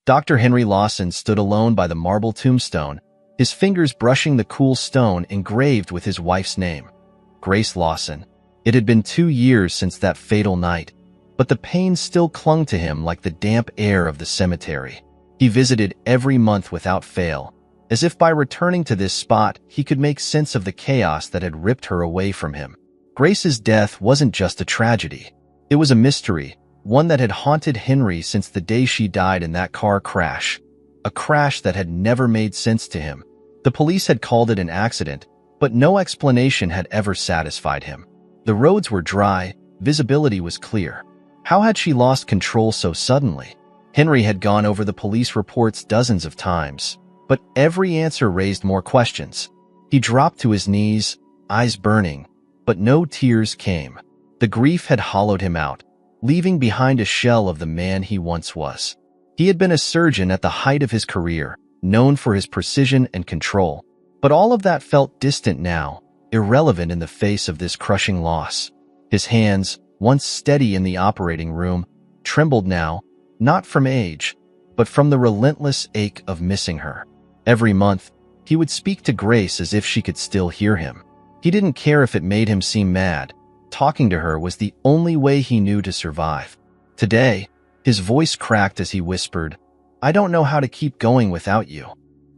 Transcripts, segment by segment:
Dr. Henry Lawson stood alone by the marble tombstone, his fingers brushing the cool stone engraved with his wife's name, Grace Lawson. It had been 2 years since that fatal night, but the pain still clung to him like the damp air of the cemetery. He visited every month without fail, as if by returning to this spot he could make sense of the chaos that had ripped her away from him. Grace's death wasn't just a tragedy. It was a mystery, one that had haunted Henry since the day she died in that car crash, a crash that had never made sense to him. The police had called it an accident, but no explanation had ever satisfied him. The roads were dry, visibility was clear. How had she lost control so suddenly? Henry had gone over the police reports dozens of times, but every answer raised more questions. He dropped to his knees, eyes burning, but no tears came. The grief had hollowed him out, leaving behind a shell of the man he once was. He had been a surgeon at the height of his career, known for his precision and control. But all of that felt distant now, irrelevant in the face of this crushing loss. His hands, once steady in the operating room, trembled now, not from age, but from the relentless ache of missing her. Every month, he would speak to Grace as if she could still hear him. He didn't care if it made him seem mad. Talking to her was the only way he knew to survive. Today, his voice cracked as he whispered, "I don't know how to keep going without you."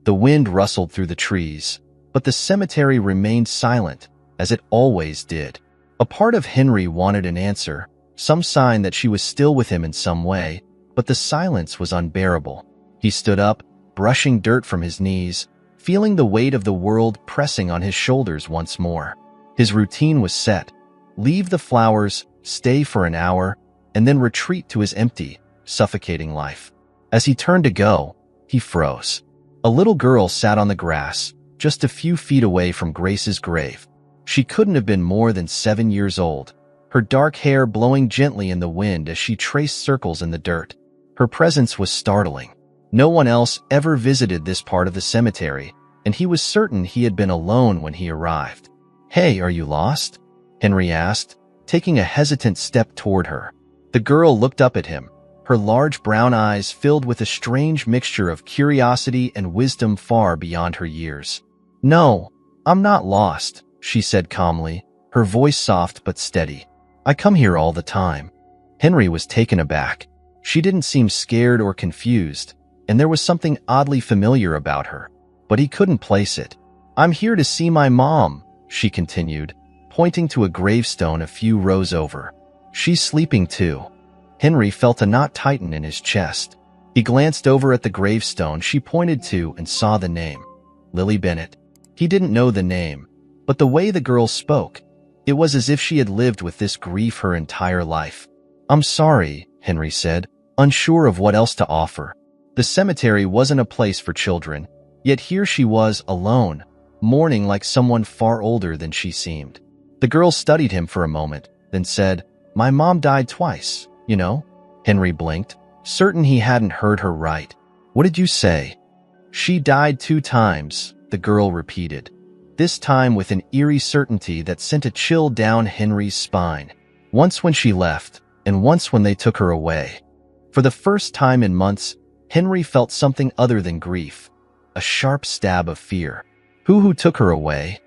The wind rustled through the trees, but the cemetery remained silent, as it always did. A part of Henry wanted an answer, some sign that she was still with him in some way, but the silence was unbearable. He stood up, brushing dirt from his knees, feeling the weight of the world pressing on his shoulders once more. His routine was set. Leave the flowers, stay for an hour, and then retreat to his empty, suffocating life. As he turned to go, he froze. A little girl sat on the grass, just a few feet away from Grace's grave. She couldn't have been more than 7 years old, her dark hair blowing gently in the wind as she traced circles in the dirt. Her presence was startling. No one else ever visited this part of the cemetery, and he was certain he had been alone when he arrived. "Hey, are you lost?" Henry asked, taking a hesitant step toward her. The girl looked up at him, her large brown eyes filled with a strange mixture of curiosity and wisdom far beyond her years. "No, I'm not lost," she said calmly, her voice soft but steady. "I come here all the time." Henry was taken aback. She didn't seem scared or confused, and there was something oddly familiar about her, but he couldn't place it. "I'm here to see my mom," she continued, pointing to a gravestone a few rows over. "She's sleeping too." Henry felt a knot tighten in his chest. He glanced over at the gravestone she pointed to and saw the name, Lily Bennett. He didn't know the name, but the way the girl spoke, it was as if she had lived with this grief her entire life. "I'm sorry," Henry said, unsure of what else to offer. The cemetery wasn't a place for children, yet here she was alone, mourning like someone far older than she seemed. The girl studied him for a moment, then said, "My mom died twice, you know?" Henry blinked, certain he hadn't heard her right. "What did you say?" "She died 2 times, the girl repeated, this time with an eerie certainty that sent a chill down Henry's spine. Once when she left, and once when they took her away. For the first time in months, Henry felt something other than grief, a sharp stab of fear. Who took her away?"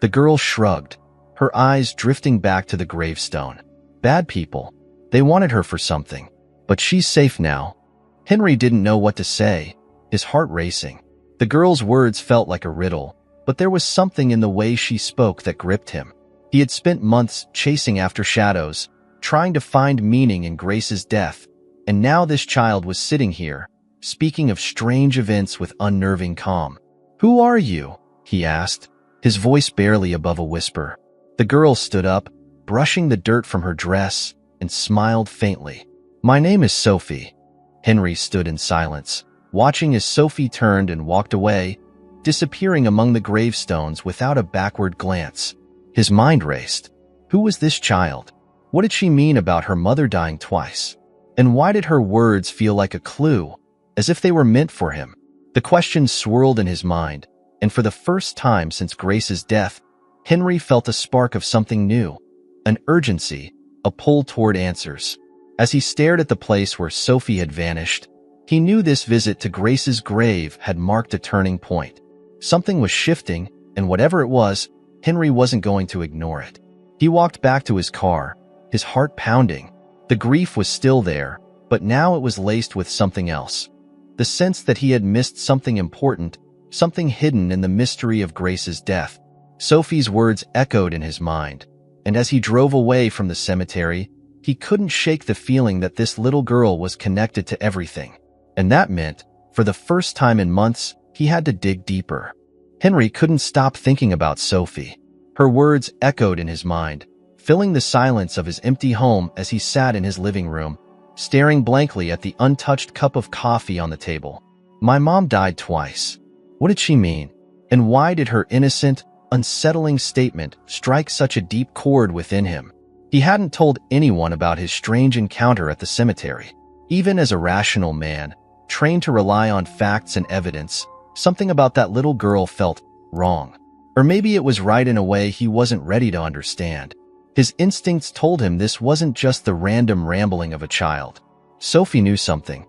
The girl shrugged, her eyes drifting back to the gravestone. "Bad people. They wanted her for something. But she's safe now." Henry didn't know what to say, his heart racing. The girl's words felt like a riddle, but there was something in the way she spoke that gripped him. He had spent months chasing after shadows, trying to find meaning in Grace's death, and now this child was sitting here, speaking of strange events with unnerving calm. "Who are you?" he asked, his voice barely above a whisper. The girl stood up, brushing the dirt from her dress, and smiled faintly. "My name is Sophie." Henry stood in silence, watching as Sophie turned and walked away, disappearing among the gravestones without a backward glance. His mind raced. Who was this child? What did she mean about her mother dying twice? And why did her words feel like a clue, as if they were meant for him? The questions swirled in his mind, and for the first time since Grace's death, Henry felt a spark of something new, an urgency, a pull toward answers. As he stared at the place where Sophie had vanished, He knew this visit to Grace's grave had marked a turning point. Something was shifting, and whatever it was, Henry wasn't going to ignore it. He walked back to his car, his heart pounding. The grief was still there, but now it was laced with something else. The sense that he had missed something important, something hidden in the mystery of Grace's death. Sophie's words echoed in his mind, and as he drove away from the cemetery, he couldn't shake the feeling that this little girl was connected to everything. And that meant, for the first time in months, he had to dig deeper. Henry couldn't stop thinking about Sophie. Her words echoed in his mind, filling the silence of his empty home as he sat in his living room, staring blankly at the untouched cup of coffee on the table. My mom died twice. What did she mean? And why did her innocent, unsettling statement strike such a deep chord within him? He hadn't told anyone about his strange encounter at the cemetery. Even as a rational man, trained to rely on facts and evidence, something about that little girl felt wrong. Or maybe it was right in a way he wasn't ready to understand. His instincts told him this wasn't just the random rambling of a child. Sophie knew something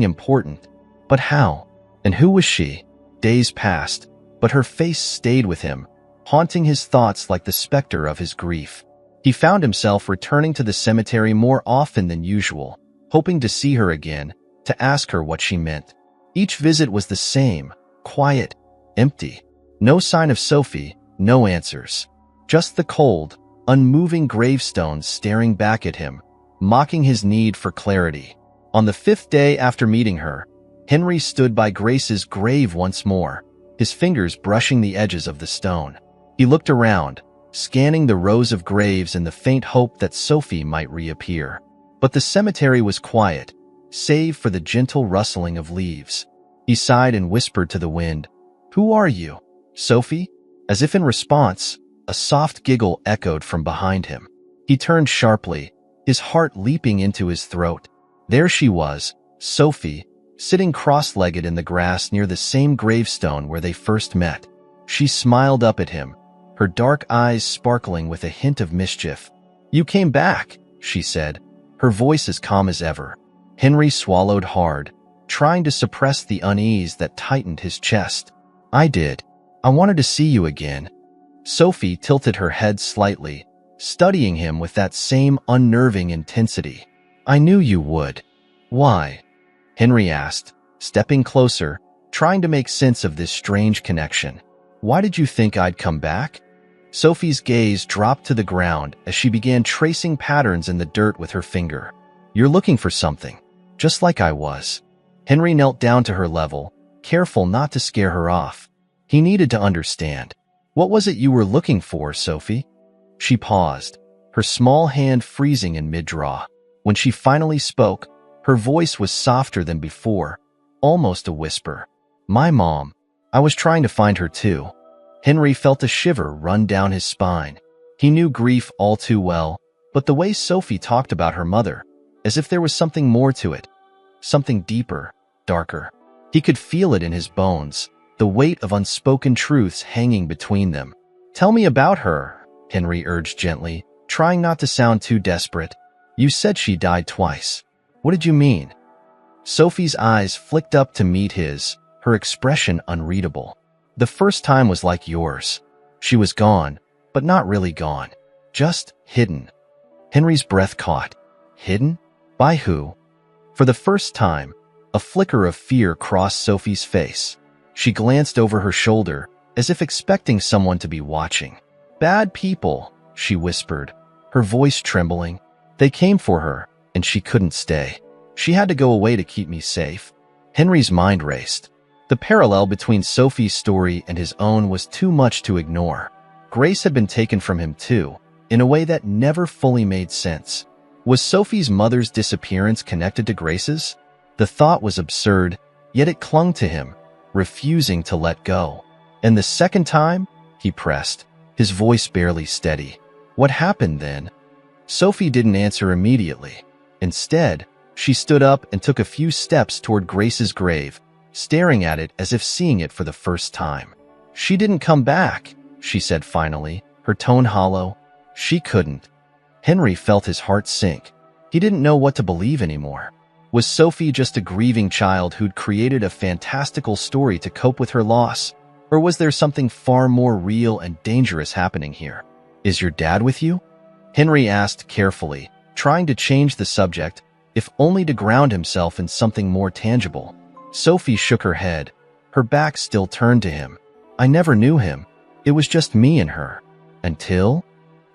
important. But how? And who was she? Days passed, but her face stayed with him, haunting his thoughts like the specter of his grief. He found himself returning to the cemetery more often than usual, hoping to see her again, to ask her what she meant. Each visit was the same, quiet, empty. No sign of Sophie, no answers. Just the cold, unmoving gravestones staring back at him, mocking his need for clarity. On the 5th day after meeting her, Henry stood by Grace's grave once more, his fingers brushing the edges of the stone. He looked around, scanning the rows of graves in the faint hope that Sophie might reappear. But the cemetery was quiet, save for the gentle rustling of leaves. He sighed and whispered to the wind, "Who are you, Sophie?" As if in response, a soft giggle echoed from behind him. He turned sharply, his heart leaping into his throat. There she was, Sophie, sitting cross-legged in the grass near the same gravestone where they first met. She smiled up at him, her dark eyes sparkling with a hint of mischief. "You came back," she said, her voice as calm as ever. Henry swallowed hard, trying to suppress the unease that tightened his chest. "I did. I wanted to see you again." Sophie tilted her head slightly, studying him with that same unnerving intensity. "I knew you would." "Why?" Henry asked, stepping closer, trying to make sense of this strange connection. "Why did you think I'd come back?" Sophie's gaze dropped to the ground as she began tracing patterns in the dirt with her finger. "You're looking for something, just like I was." Henry knelt down to her level, careful not to scare her off. He needed to understand. "What was it you were looking for, Sophie?" She paused, her small hand freezing in mid-draw. When she finally spoke, her voice was softer than before, almost a whisper. "My mom. I was trying to find her too." Henry felt a shiver run down his spine. He knew grief all too well, but the way Sophie talked about her mother, as if there was something more to it, something deeper, darker. He could feel it in his bones, the weight of unspoken truths hanging between them. "Tell me about her," Henry urged gently, trying not to sound too desperate. "You said she died twice. What did you mean?" Sophie's eyes flicked up to meet his, her expression unreadable. "The first time was like yours. She was gone, but not really gone. Just hidden." Henry's breath caught. Hidden? By who? For the first time, a flicker of fear crossed Sophie's face. She glanced over her shoulder, as if expecting someone to be watching. "Bad people," she whispered, her voice trembling. "They came for her, and she couldn't stay. She had to go away to keep me safe." Henry's mind raced. The parallel between Sophie's story and his own was too much to ignore. Grace had been taken from him too, in a way that never fully made sense. Was Sophie's mother's disappearance connected to Grace's? The thought was absurd, yet it clung to him, refusing to let go. "And the second time?" he pressed, his voice barely steady. "What happened then?" Sophie didn't answer immediately. Instead, she stood up and took a few steps toward Grace's grave, staring at it as if seeing it for the first time. "She didn't come back," she said finally, her tone hollow. "She couldn't." Henry felt his heart sink. He didn't know what to believe anymore. Was Sophie just a grieving child who'd created a fantastical story to cope with her loss? Or was there something far more real and dangerous happening here? Is your dad with you? Henry asked carefully, trying to change the subject, if only to ground himself in something more tangible. Sophie shook her head, her back still turned to him. I never knew him. It was just me and her. Until?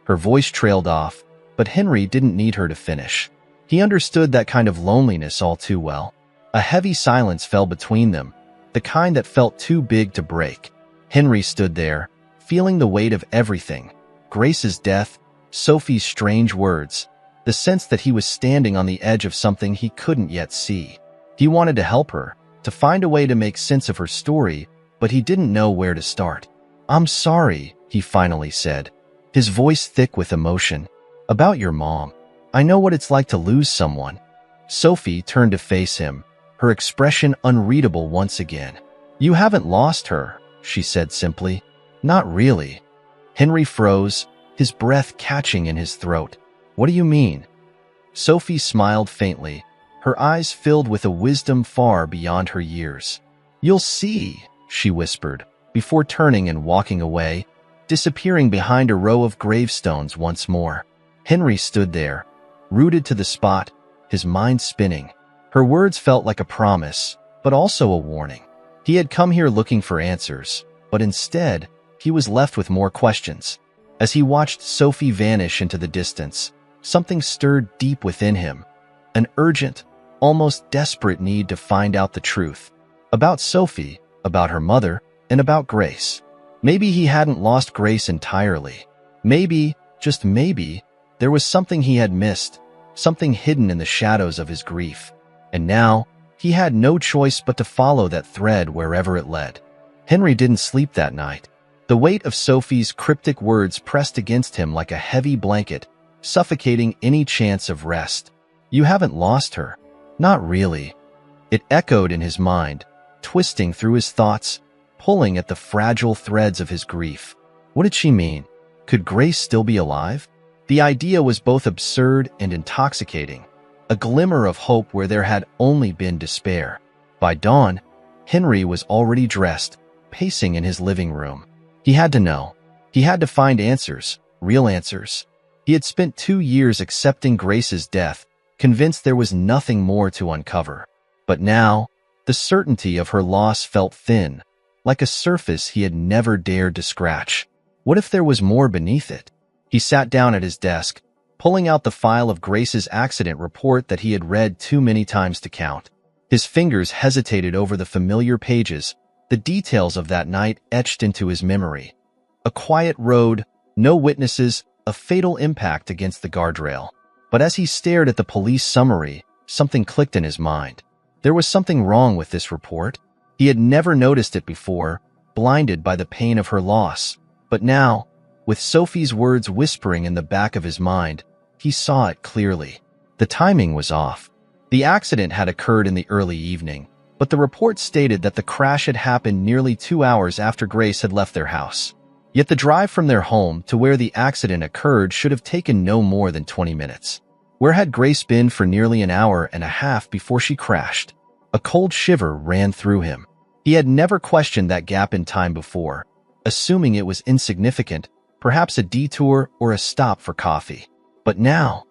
Her voice trailed off, but Henry didn't need her to finish. He understood that kind of loneliness all too well. A heavy silence fell between them, the kind that felt too big to break. Henry stood there, feeling the weight of everything. Grace's death, Sophie's strange words, the sense that he was standing on the edge of something he couldn't yet see. He wanted to help her, to find a way to make sense of her story, but he didn't know where to start. I'm sorry, he finally said, his voice thick with emotion. About your mom. I know what it's like to lose someone. Sophie turned to face him, her expression unreadable once again. You haven't lost her, she said simply. Not really. Henry froze, his breath catching in his throat. What do you mean? Sophie smiled faintly, her eyes filled with a wisdom far beyond her years. You'll see, she whispered, before turning and walking away, disappearing behind a row of gravestones once more. Henry stood there, rooted to the spot, his mind spinning. Her words felt like a promise, but also a warning. He had come here looking for answers, but instead, he was left with more questions. As he watched Sophie vanish into the distance, something stirred deep within him, an urgent, almost desperate need to find out the truth. About Sophie, about her mother, and about Grace. Maybe he hadn't lost Grace entirely. Maybe, just maybe, there was something he had missed, something hidden in the shadows of his grief. And now, he had no choice but to follow that thread wherever it led. Henry didn't sleep that night. The weight of Sophie's cryptic words pressed against him like a heavy blanket, suffocating any chance of rest. You haven't lost her. Not really. It echoed in his mind, twisting through his thoughts, pulling at the fragile threads of his grief. What did she mean? Could Grace still be alive? The idea was both absurd and intoxicating, a glimmer of hope where there had only been despair. By dawn, Henry was already dressed, pacing in his living room. He had to know. He had to find answers, real answers. He had spent 2 years accepting Grace's death, convinced there was nothing more to uncover. But now, the certainty of her loss felt thin, like a surface he had never dared to scratch. What if there was more beneath it? He sat down at his desk, pulling out the file of Grace's accident report that he had read too many times to count. His fingers hesitated over the familiar pages, the details of that night etched into his memory. A quiet road, no witnesses, a fatal impact against the guardrail. But as he stared at the police summary, something clicked in his mind. There was something wrong with this report. He had never noticed it before, blinded by the pain of her loss. But now, with Sophie's words whispering in the back of his mind, he saw it clearly. The timing was off. The accident had occurred in the early evening, but the report stated that the crash had happened nearly 2 hours after Grace had left their house. Yet the drive from their home to where the accident occurred should have taken no more than 20 minutes. Where had Grace been for nearly an hour and a half before she crashed? A cold shiver ran through him. He had never questioned that gap in time before, assuming it was insignificant, perhaps a detour or a stop for coffee. But now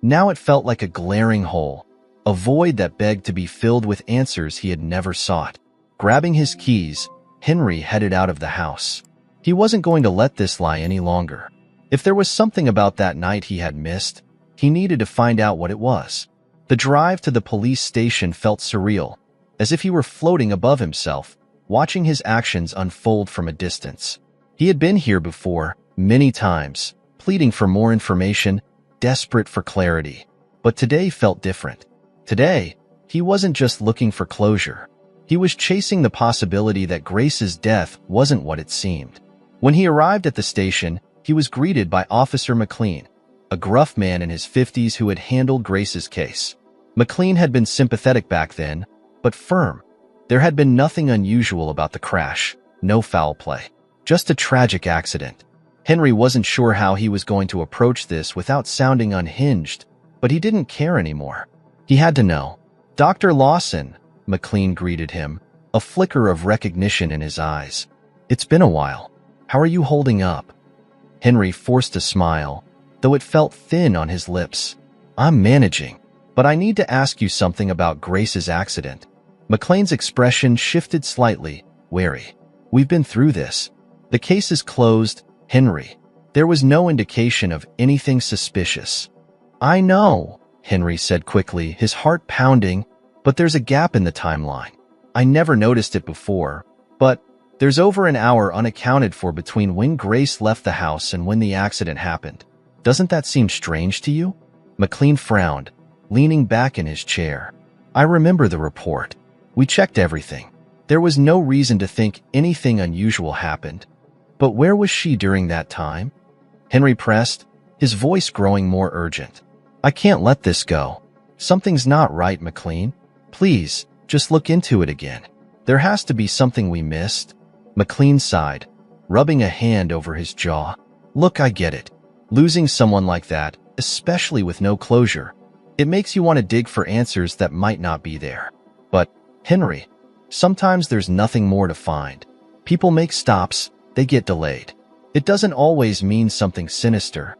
it felt like a glaring hole, a void that begged to be filled with answers he had never sought. Grabbing his keys, Henry headed out of the house. He wasn't going to let this lie any longer. If there was something about that night he had missed, he needed to find out what it was. The drive to the police station felt surreal, as if he were floating above himself, watching his actions unfold from a distance. He had been here before, many times, pleading for more information, desperate for clarity. But today felt different. Today, he wasn't just looking for closure. He was chasing the possibility that Grace's death wasn't what it seemed. When he arrived at the station, he was greeted by Officer McLean, a gruff man in his 50s who had handled Grace's case. McLean had been sympathetic back then, but firm. There had been nothing unusual about the crash, no foul play, just a tragic accident. Henry wasn't sure how he was going to approach this without sounding unhinged, but he didn't care anymore. He had to know. "Dr. Lawson," McLean greeted him, a flicker of recognition in his eyes. "It's been a while. How are you holding up?" Henry forced a smile, though it felt thin on his lips. "I'm managing, but I need to ask you something about Grace's accident." McLean's expression shifted slightly, wary. "We've been through this. The case is closed, Henry. There was no indication of anything suspicious." "I know," Henry said quickly, his heart pounding, "but there's a gap in the timeline. I never noticed it before, but there's over an hour unaccounted for between when Grace left the house and when the accident happened. Doesn't that seem strange to you?" McLean frowned, leaning back in his chair. "I remember the report. We checked everything. There was no reason to think anything unusual happened. But where was she during that time?" Henry pressed, his voice growing more urgent. "I can't let this go. Something's not right, McLean. Please, just look into it again. There has to be something we missed." McLean sighed, rubbing a hand over his jaw. "Look, I get it. Losing someone like that, especially with no closure, it makes you want to dig for answers that might not be there. But, Henry, sometimes there's nothing more to find. People make stops, they get delayed. It doesn't always mean something sinister."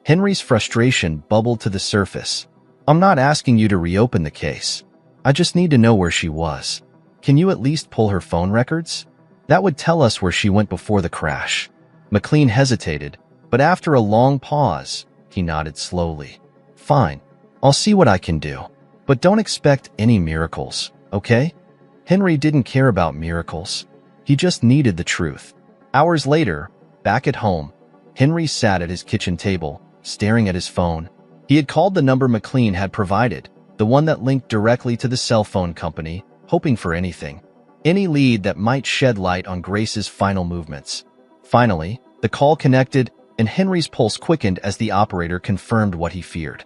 Henry's frustration bubbled to the surface. "I'm not asking you to reopen the case. I just need to know where she was. Can you at least pull her phone records? That would tell us where she went before the crash." McLean hesitated, but after a long pause, he nodded slowly. "Fine, I'll see what I can do. But don't expect any miracles, okay?" Henry didn't care about miracles. He just needed the truth. Hours later, back at home, Henry sat at his kitchen table, staring at his phone. He had called the number McLean had provided, the one that linked directly to the cell phone company, hoping for anything, any lead that might shed light on Grace's final movements. Finally, the call connected, and Henry's pulse quickened as the operator confirmed what he feared.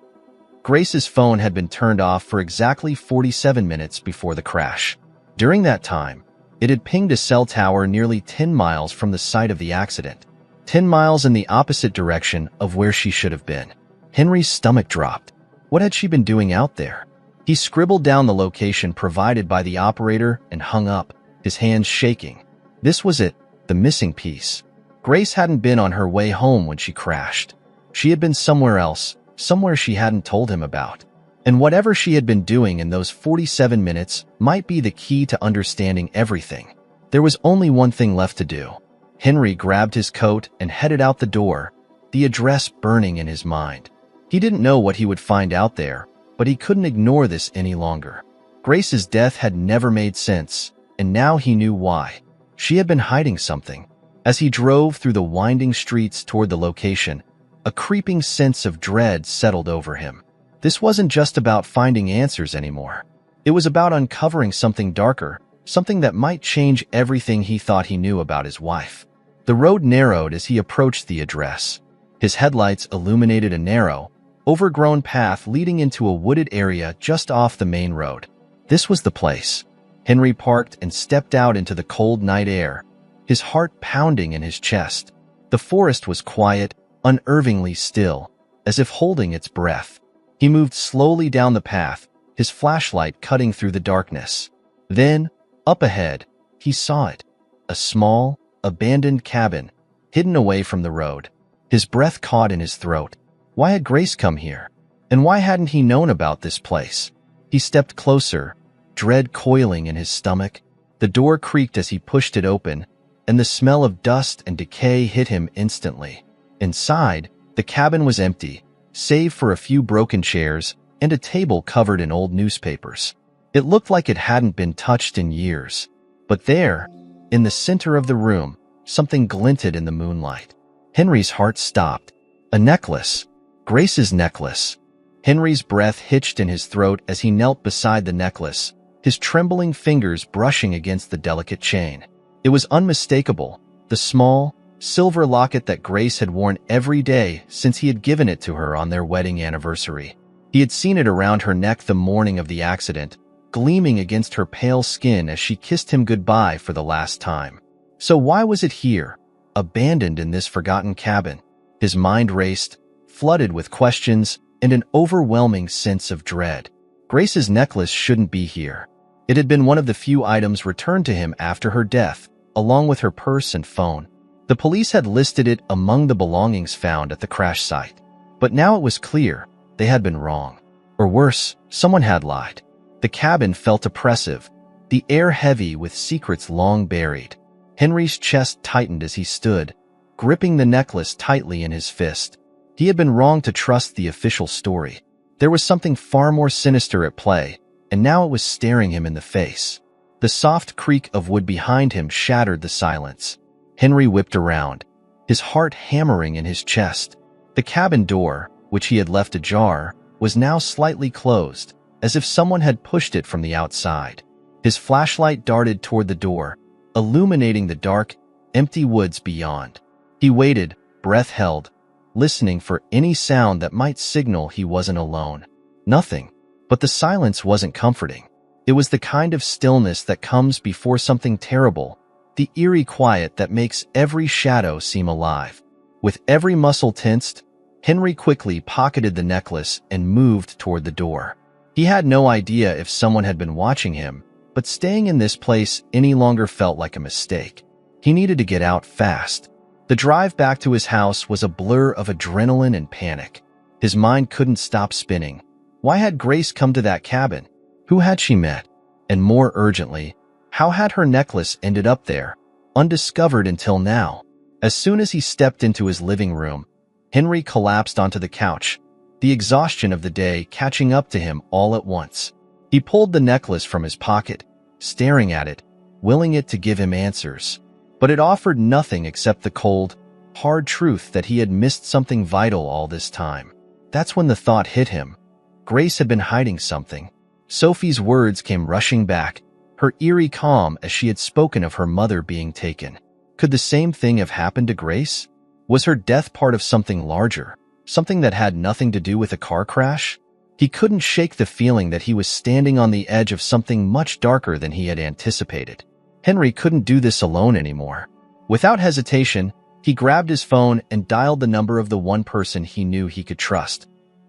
Grace's phone had been turned off for exactly 47 minutes before the crash. During that time, it had pinged a cell tower nearly 10 miles from the site of the accident, 10 miles in the opposite direction of where she should have been. Henry's stomach dropped. What had she been doing out there? He scribbled down the location provided by the operator and hung up, his hands shaking. This was it, the missing piece. Grace hadn't been on her way home when she crashed. She had been somewhere else, somewhere she hadn't told him about. And whatever she had been doing in those 47 minutes might be the key to understanding everything. There was only one thing left to do. Henry grabbed his coat and headed out the door, the address burning in his mind. He didn't know what he would find out there, but he couldn't ignore this any longer. Grace's death had never made sense, and now he knew why. She had been hiding something. As he drove through the winding streets toward the location, a creeping sense of dread settled over him. This wasn't just about finding answers anymore. It was about uncovering something darker, something that might change everything he thought he knew about his wife. The road narrowed as he approached the address. His headlights illuminated a narrow, overgrown path leading into a wooded area just off the main road. This was the place. Henry parked and stepped out into the cold night air, his heart pounding in his chest. The forest was quiet, unnervingly still, as if holding its breath. He moved slowly down the path, his flashlight cutting through the darkness. Then, up ahead, he saw it. A small, abandoned cabin, hidden away from the road. His breath caught in his throat. Why had Grace come here? And why hadn't he known about this place? He stepped closer, dread coiling in his stomach. The door creaked as he pushed it open, and the smell of dust and decay hit him instantly. Inside, the cabin was empty, save for a few broken chairs and a table covered in old newspapers. It looked like it hadn't been touched in years. But there, in the center of the room, something glinted in the moonlight. Henry's heart stopped. A necklace. Grace's necklace. Henry's breath hitched in his throat as he knelt beside the necklace, his trembling fingers brushing against the delicate chain. It was unmistakable, the small, silver locket that Grace had worn every day since he had given it to her on their wedding anniversary. He had seen it around her neck the morning of the accident, gleaming against her pale skin as she kissed him goodbye for the last time. So why was it here, abandoned in this forgotten cabin? His mind raced, flooded with questions and an overwhelming sense of dread. Grace's necklace shouldn't be here. It had been one of the few items returned to him after her death, along with her purse and phone. The police had listed it among the belongings found at the crash site. But now it was clear they had been wrong. Or worse, someone had lied. The cabin felt oppressive, the air heavy with secrets long buried. Henry's chest tightened as he stood, gripping the necklace tightly in his fist. He had been wrong to trust the official story. There was something far more sinister at play, and now it was staring him in the face. The soft creak of wood behind him shattered the silence. Henry whipped around, his heart hammering in his chest. The cabin door, which he had left ajar, was now slightly closed, as if someone had pushed it from the outside. His flashlight darted toward the door, illuminating the dark, empty woods beyond. He waited, breath held, listening for any sound that might signal he wasn't alone. Nothing. But the silence wasn't comforting. It was the kind of stillness that comes before something terrible, the eerie quiet that makes every shadow seem alive. With every muscle tensed, Henry quickly pocketed the necklace and moved toward the door. He had no idea if someone had been watching him, but staying in this place any longer felt like a mistake. He needed to get out fast. The drive back to his house was a blur of adrenaline and panic. His mind couldn't stop spinning. Why had Grace come to that cabin? Who had she met? And more urgently, how had her necklace ended up there, undiscovered until now? As soon as he stepped into his living room, Henry collapsed onto the couch, the exhaustion of the day catching up to him all at once. He pulled the necklace from his pocket, staring at it, willing it to give him answers. But it offered nothing except the cold, hard truth that he had missed something vital all this time. That's when the thought hit him. Grace had been hiding something. Sophie's words came rushing back, her eerie calm as she had spoken of her mother being taken. Could the same thing have happened to Grace? Was her death part of something larger, something that had nothing to do with a car crash? He couldn't shake the feeling that he was standing on the edge of something much darker than he had anticipated. Henry couldn't do this alone anymore. Without hesitation, he grabbed his phone and dialed the number of the one person he knew he could trust.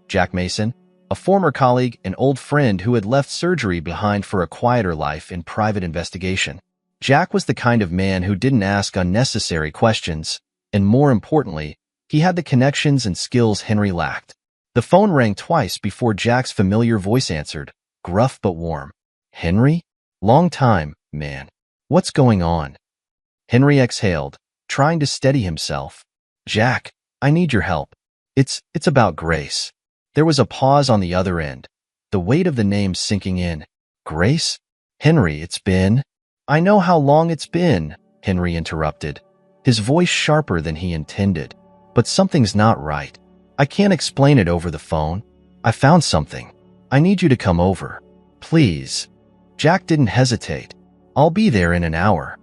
Jack Mason, a former colleague and old friend who had left surgery behind for a quieter life in private investigation. Jack was the kind of man who didn't ask unnecessary questions, and more importantly, he had the connections and skills Henry lacked. The phone rang twice before Jack's familiar voice answered, gruff but warm. Henry? Long time, man. What's going on? Henry exhaled, trying to steady himself. Jack, I need your help. It's about Grace. There was a pause on the other end, the weight of the name sinking in. Grace? Henry, it's been... I know how long it's been, Henry interrupted, his voice sharper than he intended. But something's not right. I can't explain it over the phone. I found something. I need you to come over. Please. Jack didn't hesitate. I'll be there in an hour.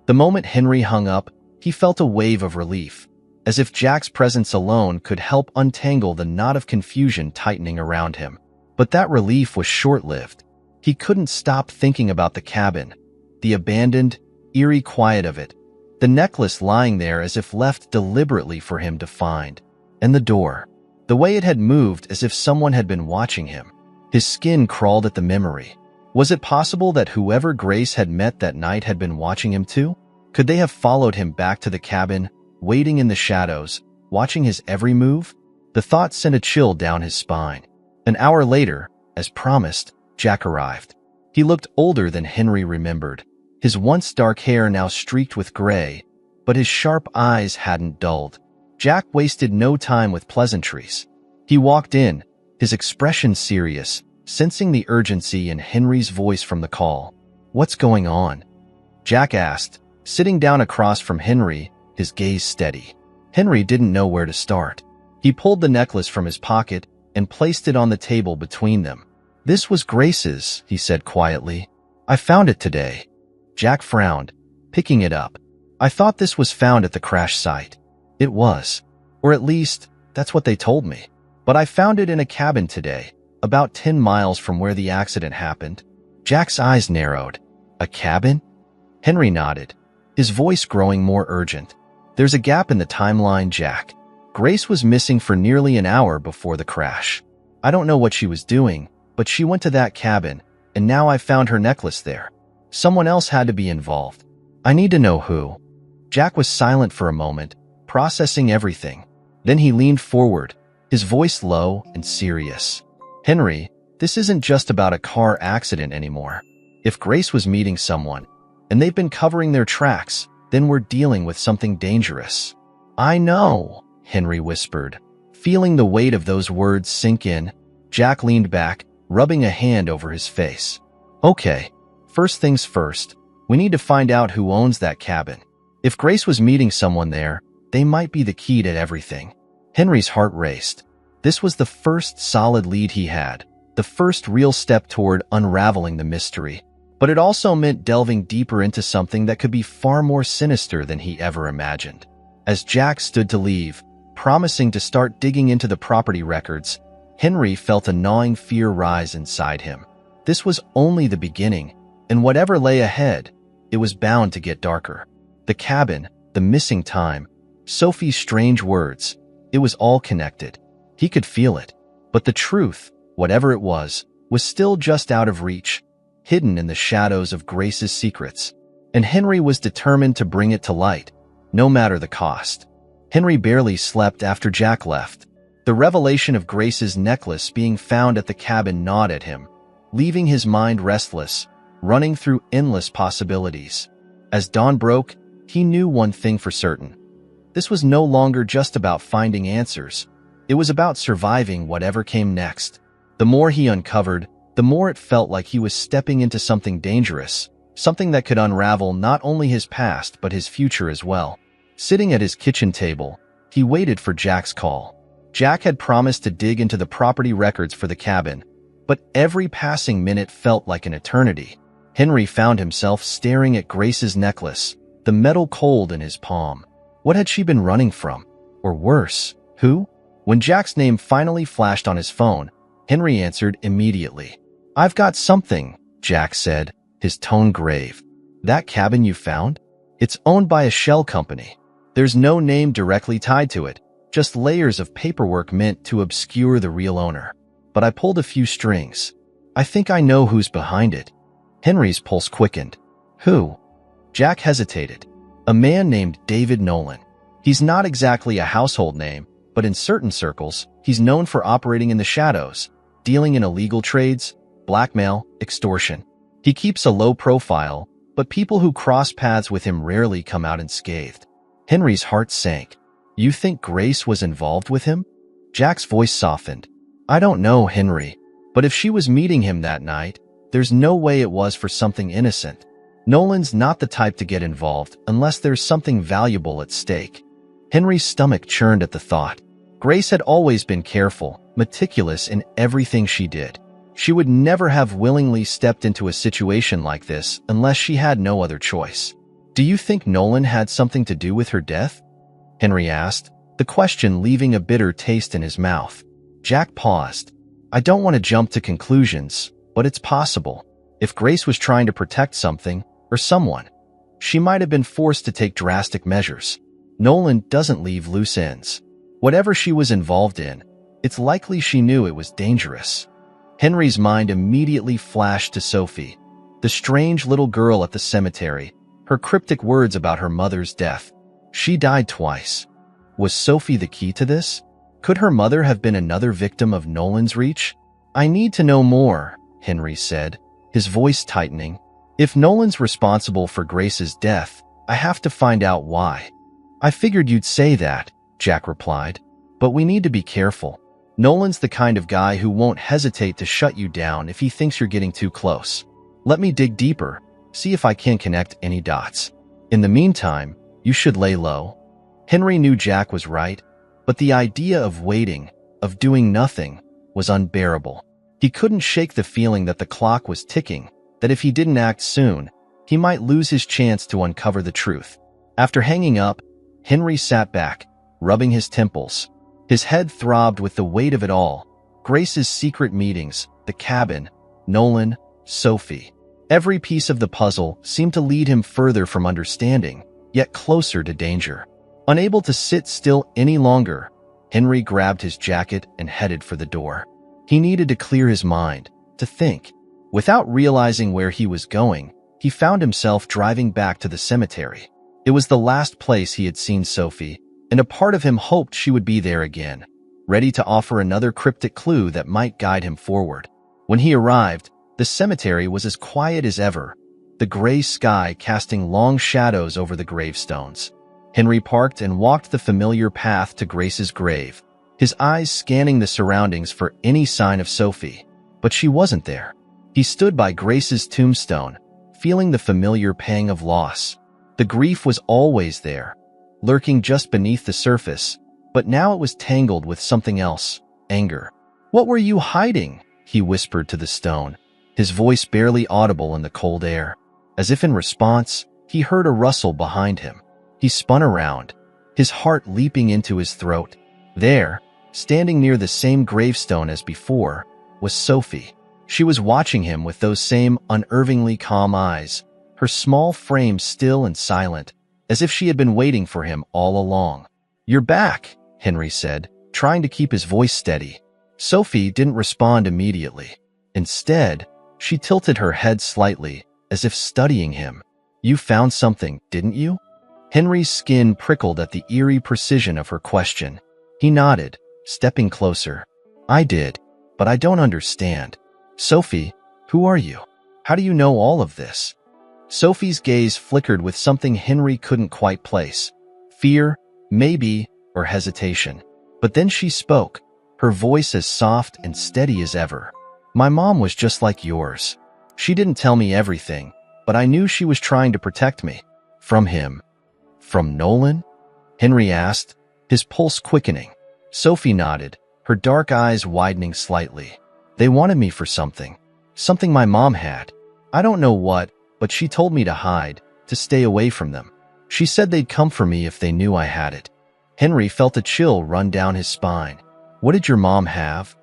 The moment Henry hung up, he felt a wave of relief, as if Jack's presence alone could help untangle the knot of confusion tightening around him. But that relief was short-lived. He couldn't stop thinking about the cabin, the abandoned, eerie quiet of it, the necklace lying there as if left deliberately for him to find, and the door, the way it had moved as if someone had been watching him. His skin crawled at the memory. Was it possible that whoever Grace had met that night had been watching him too? Could they have followed him back to the cabin, waiting in the shadows, watching his every move? The thought sent a chill down his spine. An hour later, as promised, Jack arrived. He looked older than Henry remembered, his once dark hair now streaked with gray, but his sharp eyes hadn't dulled. Jack wasted no time with pleasantries. He walked in, his expression serious, sensing the urgency in Henry's voice from the call. What's going on? Jack asked, sitting down across from Henry, his gaze steady. Henry didn't know where to start. He pulled the necklace from his pocket and placed it on the table between them. This was Grace's, he said quietly. I found it today. Jack frowned, picking it up. I thought this was found at the crash site. It was. Or at least, that's what they told me. But I found it in a cabin today, about 10 miles from where the accident happened. Jack's eyes narrowed. A cabin? Henry nodded, his voice growing more urgent. There's a gap in the timeline, Jack. Grace was missing for nearly an hour before the crash. I don't know what she was doing, But she went to that cabin, and now I found her necklace there. Someone else had to be involved. I need to know who." Jack was silent for a moment, processing everything. Then he leaned forward, his voice low and serious. "Henry, this isn't just about a car accident anymore. If Grace was meeting someone, and they've been covering their tracks, then we're dealing with something dangerous." "I know," Henry whispered. Feeling the weight of those words sink in, Jack leaned back, rubbing a hand over his face. "Okay, first things first, we need to find out who owns that cabin. If Grace was meeting someone there, they might be the key to everything." Henry's heart raced. This was the first solid lead he had, the first real step toward unraveling the mystery. But it also meant delving deeper into something that could be far more sinister than he ever imagined. As Jack stood to leave, promising to start digging into the property records, Henry felt a gnawing fear rise inside him. This was only the beginning, and whatever lay ahead, it was bound to get darker. The cabin, the missing time, Sophie's strange words, it was all connected. He could feel it. But the truth, whatever it was still just out of reach, hidden in the shadows of Grace's secrets. And Henry was determined to bring it to light, no matter the cost. Henry barely slept after Jack left. The revelation of Grace's necklace being found at the cabin gnawed at him, leaving his mind restless, running through endless possibilities. As dawn broke, he knew one thing for certain. This was no longer just about finding answers. It was about surviving whatever came next. The more he uncovered, the more it felt like he was stepping into something dangerous, something that could unravel not only his past but his future as well. Sitting at his kitchen table, he waited for Jack's call. Jack had promised to dig into the property records for the cabin, but every passing minute felt like an eternity. Henry found himself staring at Grace's necklace, the metal cold in his palm. What had she been running from? Or worse, who? When Jack's name finally flashed on his phone, Henry answered immediately. "I've got something," Jack said, his tone grave. "That cabin you found? It's owned by a shell company. There's no name directly tied to it, just layers of paperwork meant to obscure the real owner. But I pulled a few strings. I think I know who's behind it." Henry's pulse quickened. "Who?" Jack hesitated. "A man named David Nolan. He's not exactly a household name, but in certain circles, he's known for operating in the shadows, dealing in illegal trades, blackmail, extortion. He keeps a low profile, but people who cross paths with him rarely come out unscathed." Henry's heart sank. "You think Grace was involved with him?" Jack's voice softened. "I don't know, Henry, but if she was meeting him that night, there's no way it was for something innocent. Nolan's not the type to get involved unless there's something valuable at stake." Henry's stomach churned at the thought. Grace had always been careful, meticulous in everything she did. She would never have willingly stepped into a situation like this unless she had no other choice. "Do you think Nolan had something to do with her death?" Henry asked, the question leaving a bitter taste in his mouth. Jack paused. "I don't want to jump to conclusions, but it's possible. If Grace was trying to protect something, or someone, she might have been forced to take drastic measures. Nolan doesn't leave loose ends. Whatever she was involved in, it's likely she knew it was dangerous." Henry's mind immediately flashed to Sophie, the strange little girl at the cemetery, her cryptic words about her mother's death. She died twice. Was Sophie the key to this? Could her mother have been another victim of Nolan's reach? "I need to know more," Henry said, his voice tightening. "If Nolan's responsible for Grace's death, I have to find out why." "I figured you'd say that," Jack replied. "But we need to be careful. Nolan's the kind of guy who won't hesitate to shut you down if he thinks you're getting too close. Let me dig deeper, see if I can connect any dots. In the meantime, you should lay low." Henry knew Jack was right, but the idea of waiting, of doing nothing, was unbearable. He couldn't shake the feeling that the clock was ticking, that if he didn't act soon, he might lose his chance to uncover the truth. After hanging up, Henry sat back, rubbing his temples. His head throbbed with the weight of it all. Grace's secret meetings, the cabin, Nolan, Sophie. Every piece of the puzzle seemed to lead him further from understanding, yet closer to danger. Unable to sit still any longer, Henry grabbed his jacket and headed for the door. He needed to clear his mind, to think. Without realizing where he was going, he found himself driving back to the cemetery. It was the last place he had seen Sophie, and a part of him hoped she would be there again, ready to offer another cryptic clue that might guide him forward. When he arrived, the cemetery was as quiet as ever, the gray sky casting long shadows over the gravestones. Henry parked and walked the familiar path to Grace's grave, his eyes scanning the surroundings for any sign of Sophie. But she wasn't there. He stood by Grace's tombstone, feeling the familiar pang of loss. The grief was always there, lurking just beneath the surface, but now it was tangled with something else, anger. "What were you hiding?" he whispered to the stone, his voice barely audible in the cold air. As if in response, he heard a rustle behind him. He spun around, his heart leaping into his throat. There, standing near the same gravestone as before, was Sophie. She was watching him with those same unervingly calm eyes, her small frame still and silent, as if she had been waiting for him all along. "You're back," Henry said, trying to keep his voice steady. Sophie didn't respond immediately. Instead, she tilted her head slightly, as if studying him. "You found something, didn't you?" Henry's skin prickled at the eerie precision of her question. He nodded, stepping closer. "I did, but I don't understand. Sophie, who are you? How do you know all of this?" Sophie's gaze flickered with something Henry couldn't quite place. Fear, maybe, or hesitation. But then she spoke, her voice as soft and steady as ever. "My mom was just like yours. She didn't tell me everything, but I knew she was trying to protect me. From him." "From Nolan?" Henry asked, his pulse quickening. Sophie nodded, her dark eyes widening slightly. "They wanted me for something. Something my mom had. I don't know what, but she told me to hide, to stay away from them. She said they'd come for me if they knew I had it." Henry felt a chill run down his spine. "What did your mom have?"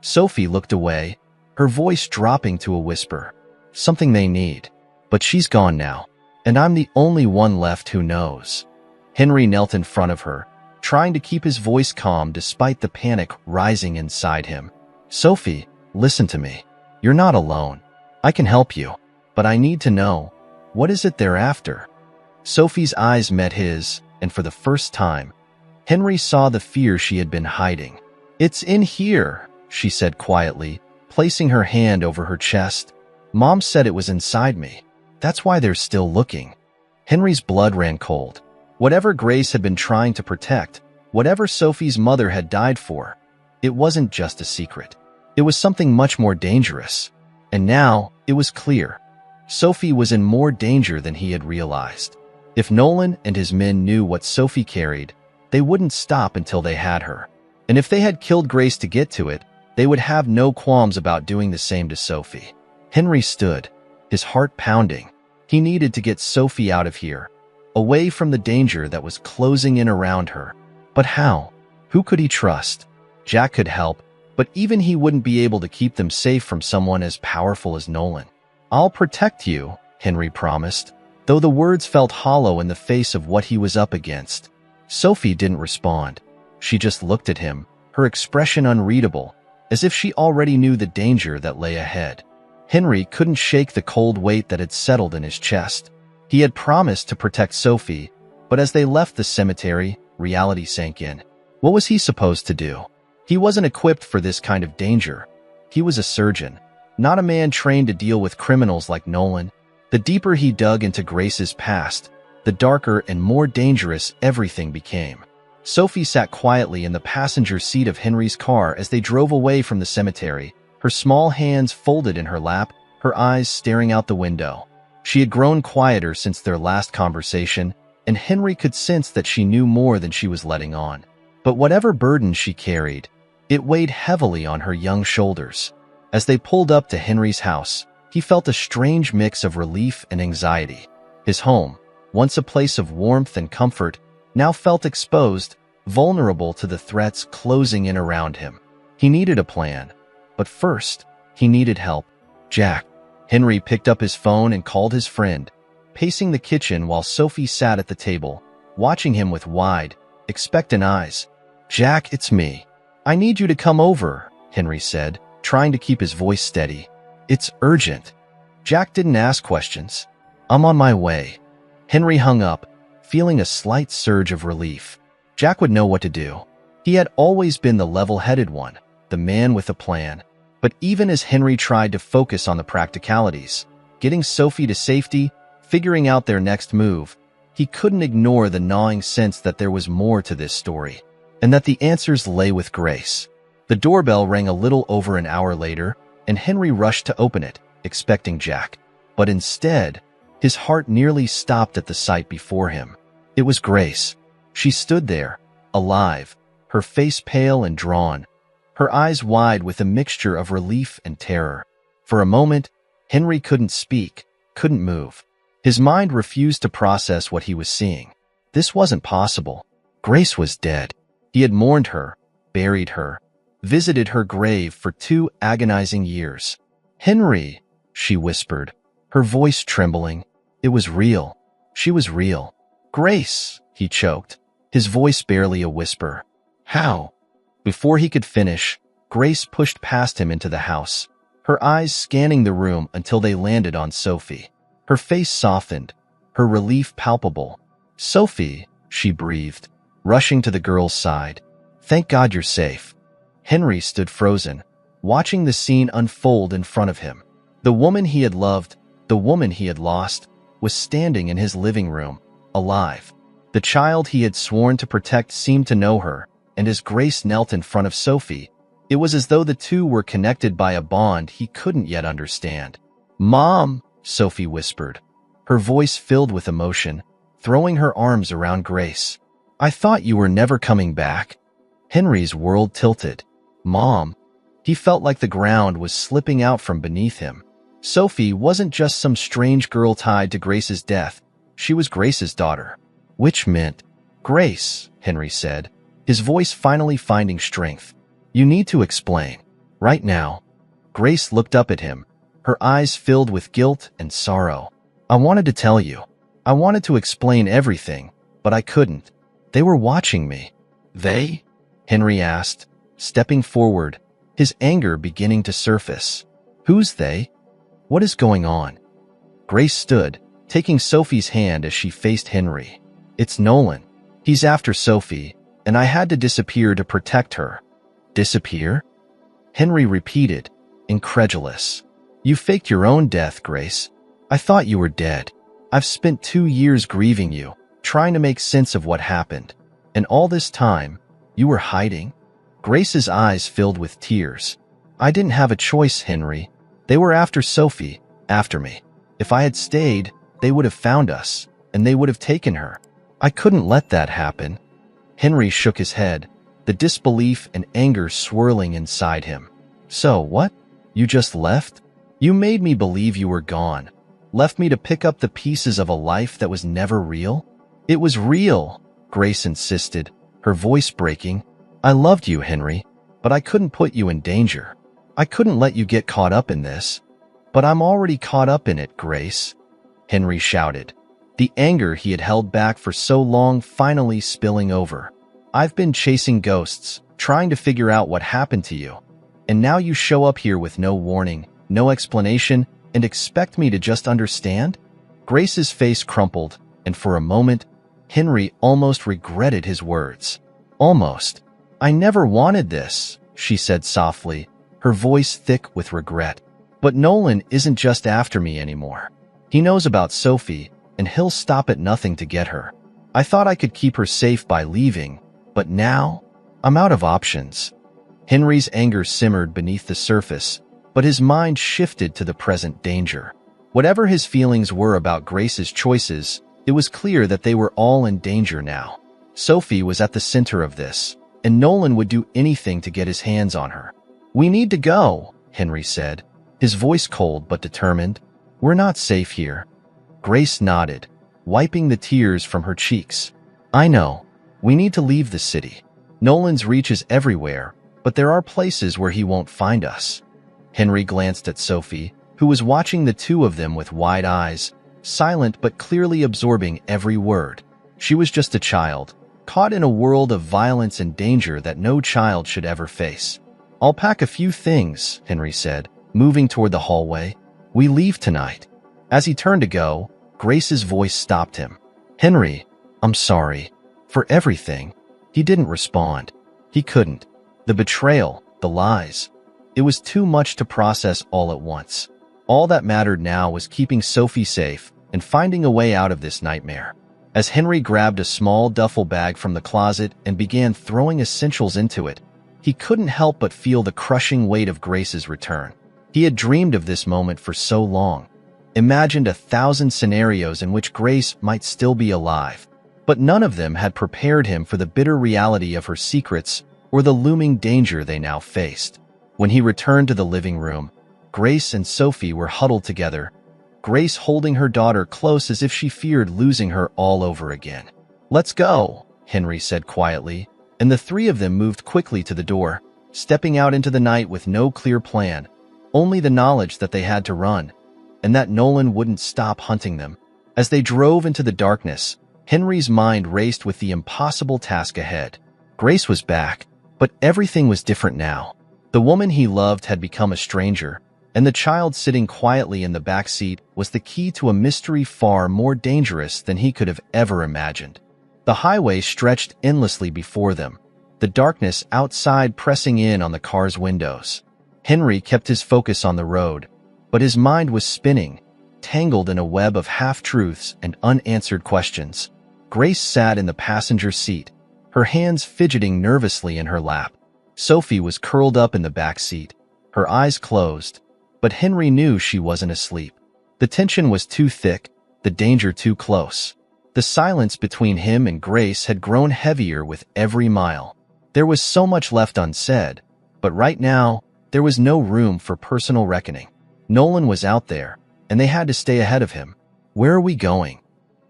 Sophie looked away, her voice dropping to a whisper. "Something they need. But she's gone now, and I'm the only one left who knows." Henry knelt in front of her, trying to keep his voice calm despite the panic rising inside him. "Sophie, listen to me. You're not alone. I can help you, but I need to know, what is it they're after?" Sophie's eyes met his, and for the first time, Henry saw the fear she had been hiding. "It's in here," she said quietly, placing her hand over her chest. "Mom said it was inside me. That's why they're still looking." Henry's blood ran cold. Whatever Grace had been trying to protect, whatever Sophie's mother had died for, it wasn't just a secret. It was something much more dangerous. And now, it was clear. Sophie was in more danger than he had realized. If Nolan and his men knew what Sophie carried, they wouldn't stop until they had her. And if they had killed Grace to get to it, they would have no qualms about doing the same to Sophie. Henry stood, his heart pounding. He needed to get Sophie out of here, away from the danger that was closing in around her. But how? Who could he trust? Jack could help, but even he wouldn't be able to keep them safe from someone as powerful as Nolan. "I'll protect you," Henry promised, though the words felt hollow in the face of what he was up against. Sophie didn't respond. She just looked at him, her expression unreadable, as if she already knew the danger that lay ahead. Henry couldn't shake the cold weight that had settled in his chest. He had promised to protect Sophie, but as they left the cemetery, reality sank in. What was he supposed to do? He wasn't equipped for this kind of danger. He was a surgeon, not a man trained to deal with criminals like Nolan. The deeper he dug into Grace's past, the darker and more dangerous everything became. Sophie sat quietly in the passenger seat of Henry's car as they drove away from the cemetery, her small hands folded in her lap, her eyes staring out the window. She had grown quieter since their last conversation, and Henry could sense that she knew more than she was letting on. But whatever burden she carried, it weighed heavily on her young shoulders. As they pulled up to Henry's house, he felt a strange mix of relief and anxiety. His home, once a place of warmth and comfort, now felt exposed, vulnerable to the threats closing in around him. He needed a plan, but first, he needed help. Jack. Henry picked up his phone and called his friend, pacing the kitchen while Sophie sat at the table, watching him with wide, expectant eyes. "Jack, it's me. I need you to come over," Henry said, trying to keep his voice steady. It's urgent. Jack didn't ask questions. I'm on my way. Henry hung up, feeling a slight surge of relief. Jack would know what to do. He had always been the level-headed one, the man with a plan. But even as Henry tried to focus on the practicalities, getting Sophie to safety, figuring out their next move, he couldn't ignore the gnawing sense that there was more to this story, and that the answers lay with Grace. The doorbell rang a little over an hour later, and Henry rushed to open it, expecting Jack. But instead, his heart nearly stopped at the sight before him. It was Grace. She stood there, alive, her face pale and drawn, her eyes wide with a mixture of relief and terror. For a moment, Henry couldn't speak, couldn't move. His mind refused to process what he was seeing. This wasn't possible. Grace was dead. He had mourned her, buried her, visited her grave for 2 agonizing years. "Henry," she whispered, her voice trembling. It was real. She was real. "Grace," he choked, his voice barely a whisper. "How?" Before he could finish, Grace pushed past him into the house, her eyes scanning the room until they landed on Sophie. Her face softened, her relief palpable. "Sophie," she breathed, rushing to the girl's side. "Thank God you're safe." Henry stood frozen, watching the scene unfold in front of him. The woman he had loved, the woman he had lost, was standing in his living room, alive. The child he had sworn to protect seemed to know her, and as Grace knelt in front of Sophie, it was as though the two were connected by a bond he couldn't yet understand. "Mom," Sophie whispered, her voice filled with emotion, throwing her arms around Grace. "I thought you were never coming back." Henry's world tilted. "Mom." He felt like the ground was slipping out from beneath him. Sophie wasn't just some strange girl tied to Grace's death. She was Grace's daughter. Which meant, "Grace," Henry said, his voice finally finding strength. "You need to explain. Right now." Grace looked up at him, her eyes filled with guilt and sorrow. "I wanted to tell you. I wanted to explain everything, but I couldn't. They were watching me." "They?" Henry asked, stepping forward, his anger beginning to surface. "Who's they? What is going on?" Grace stood, taking Sophie's hand as she faced Henry. "It's Nolan. He's after Sophie, and I had to disappear to protect her." "Disappear?" Henry repeated, incredulous. "You faked your own death, Grace. I thought you were dead. I've spent 2 years grieving you, trying to make sense of what happened. And all this time, you were hiding?" Grace's eyes filled with tears. "I didn't have a choice, Henry. They were after Sophie, after me. If I had stayed, they would have found us, and they would have taken her. I couldn't let that happen." Henry shook his head, the disbelief and anger swirling inside him. "So what? You just left? You made me believe you were gone. Left me to pick up the pieces of a life that was never real?" "It was real," Grace insisted, her voice breaking. "I loved you, Henry, but I couldn't put you in danger. I couldn't let you get caught up in this." "But I'm already caught up in it, Grace," Henry shouted, the anger he had held back for so long finally spilling over. "I've been chasing ghosts, trying to figure out what happened to you. And now you show up here with no warning, no explanation, and expect me to just understand?" Grace's face crumpled, and for a moment, Henry almost regretted his words. "Almost. I never wanted this," she said softly, her voice thick with regret. "But Nolan isn't just after me anymore. He knows about Sophie, and he'll stop at nothing to get her. I thought I could keep her safe by leaving, but now, I'm out of options." Henry's anger simmered beneath the surface, but his mind shifted to the present danger. Whatever his feelings were about Grace's choices, it was clear that they were all in danger now. Sophie was at the center of this, and Nolan would do anything to get his hands on her. "We need to go," Henry said, his voice cold but determined. "We're not safe here." Grace nodded, wiping the tears from her cheeks. "I know. We need to leave the city. Nolan's reach is everywhere, but there are places where he won't find us." Henry glanced at Sophie, who was watching the two of them with wide eyes, silent but clearly absorbing every word. She was just a child, caught in a world of violence and danger that no child should ever face. "I'll pack a few things," Henry said, moving toward the hallway. "We leave tonight." As he turned to go, Grace's voice stopped him. "Henry, I'm sorry. For everything." He didn't respond. He couldn't. The betrayal, the lies. It was too much to process all at once. All that mattered now was keeping Sophie safe and finding a way out of this nightmare. As Henry grabbed a small duffel bag from the closet and began throwing essentials into it, he couldn't help but feel the crushing weight of Grace's return. He had dreamed of this moment for so long, imagined 1,000 scenarios in which Grace might still be alive, but none of them had prepared him for the bitter reality of her secrets or the looming danger they now faced. When he returned to the living room, Grace and Sophie were huddled together, Grace holding her daughter close as if she feared losing her all over again. "Let's go," Henry said quietly, and the three of them moved quickly to the door, stepping out into the night with no clear plan, only the knowledge that they had to run, and that Nolan wouldn't stop hunting them. As they drove into the darkness, Henry's mind raced with the impossible task ahead. Grace was back, but everything was different now. The woman he loved had become a stranger, and the child sitting quietly in the back seat was the key to a mystery far more dangerous than he could have ever imagined. The highway stretched endlessly before them, the darkness outside pressing in on the car's windows. Henry kept his focus on the road, but his mind was spinning, tangled in a web of half-truths and unanswered questions. Grace sat in the passenger seat, her hands fidgeting nervously in her lap. Sophie was curled up in the back seat, her eyes closed, but Henry knew she wasn't asleep. The tension was too thick, the danger too close. The silence between him and Grace had grown heavier with every mile. There was so much left unsaid, but right now, there was no room for personal reckoning. Nolan was out there, and they had to stay ahead of him. "Where are we going?"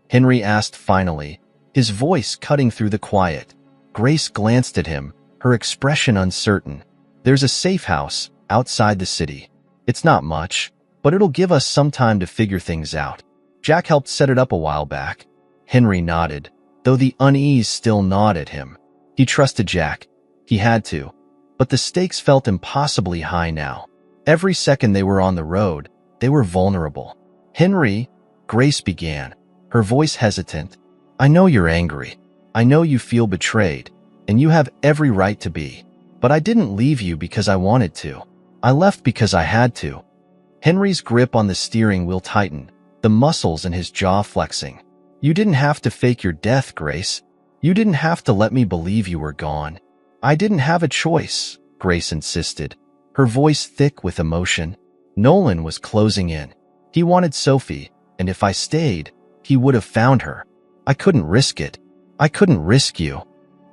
Henry asked finally, his voice cutting through the quiet. Grace glanced at him, her expression uncertain. "There's a safe house outside the city. It's not much, but it'll give us some time to figure things out. Jack helped set it up a while back." Henry nodded, though the unease still gnawed at him. He trusted Jack. He had to. But the stakes felt impossibly high now. Every second they were on the road, they were vulnerable. "Henry," Grace began, her voice hesitant, "I know you're angry. I know you feel betrayed, and you have every right to be. But I didn't leave you because I wanted to. I left because I had to." Henry's grip on the steering wheel tightened, the muscles in his jaw flexing. "You didn't have to fake your death, Grace. You didn't have to let me believe you were gone." "I didn't have a choice," Grace insisted, her voice thick with emotion. "Nolan was closing in. He wanted Sophie, and if I stayed, he would have found her. I couldn't risk it. I couldn't risk you."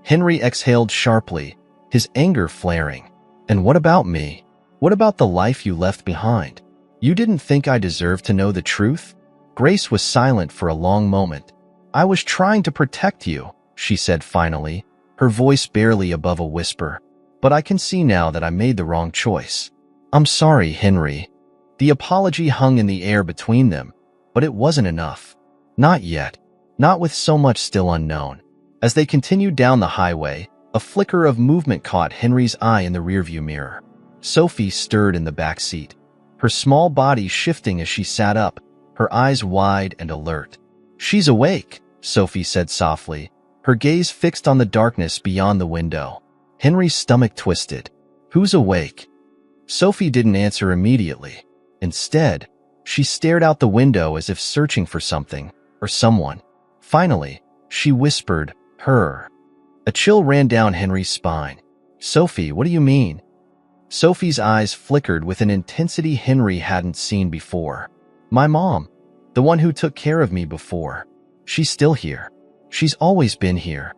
Henry exhaled sharply, his anger flaring. "And what about me? What about the life you left behind? You didn't think I deserved to know the truth?" Grace was silent for a long moment. "I was trying to protect you," she said finally, her voice barely above a whisper. "But I can see now that I made the wrong choice. I'm sorry, Henry." The apology hung in the air between them, but it wasn't enough. Not yet. Not with so much still unknown. As they continued down the highway, a flicker of movement caught Henry's eye in the rearview mirror. Sophie stirred in the back seat, her small body shifting as she sat up, her eyes wide and alert. "She's awake," Sophie said softly, her gaze fixed on the darkness beyond the window. Henry's stomach twisted. "Who's awake?" Sophie didn't answer immediately. Instead, she stared out the window as if searching for something or someone. Finally, she whispered, "Her." A chill ran down Henry's spine. "Sophie, what do you mean?" Sophie's eyes flickered with an intensity Henry hadn't seen before. "My mom, the one who took care of me before. She's still here. She's always been here."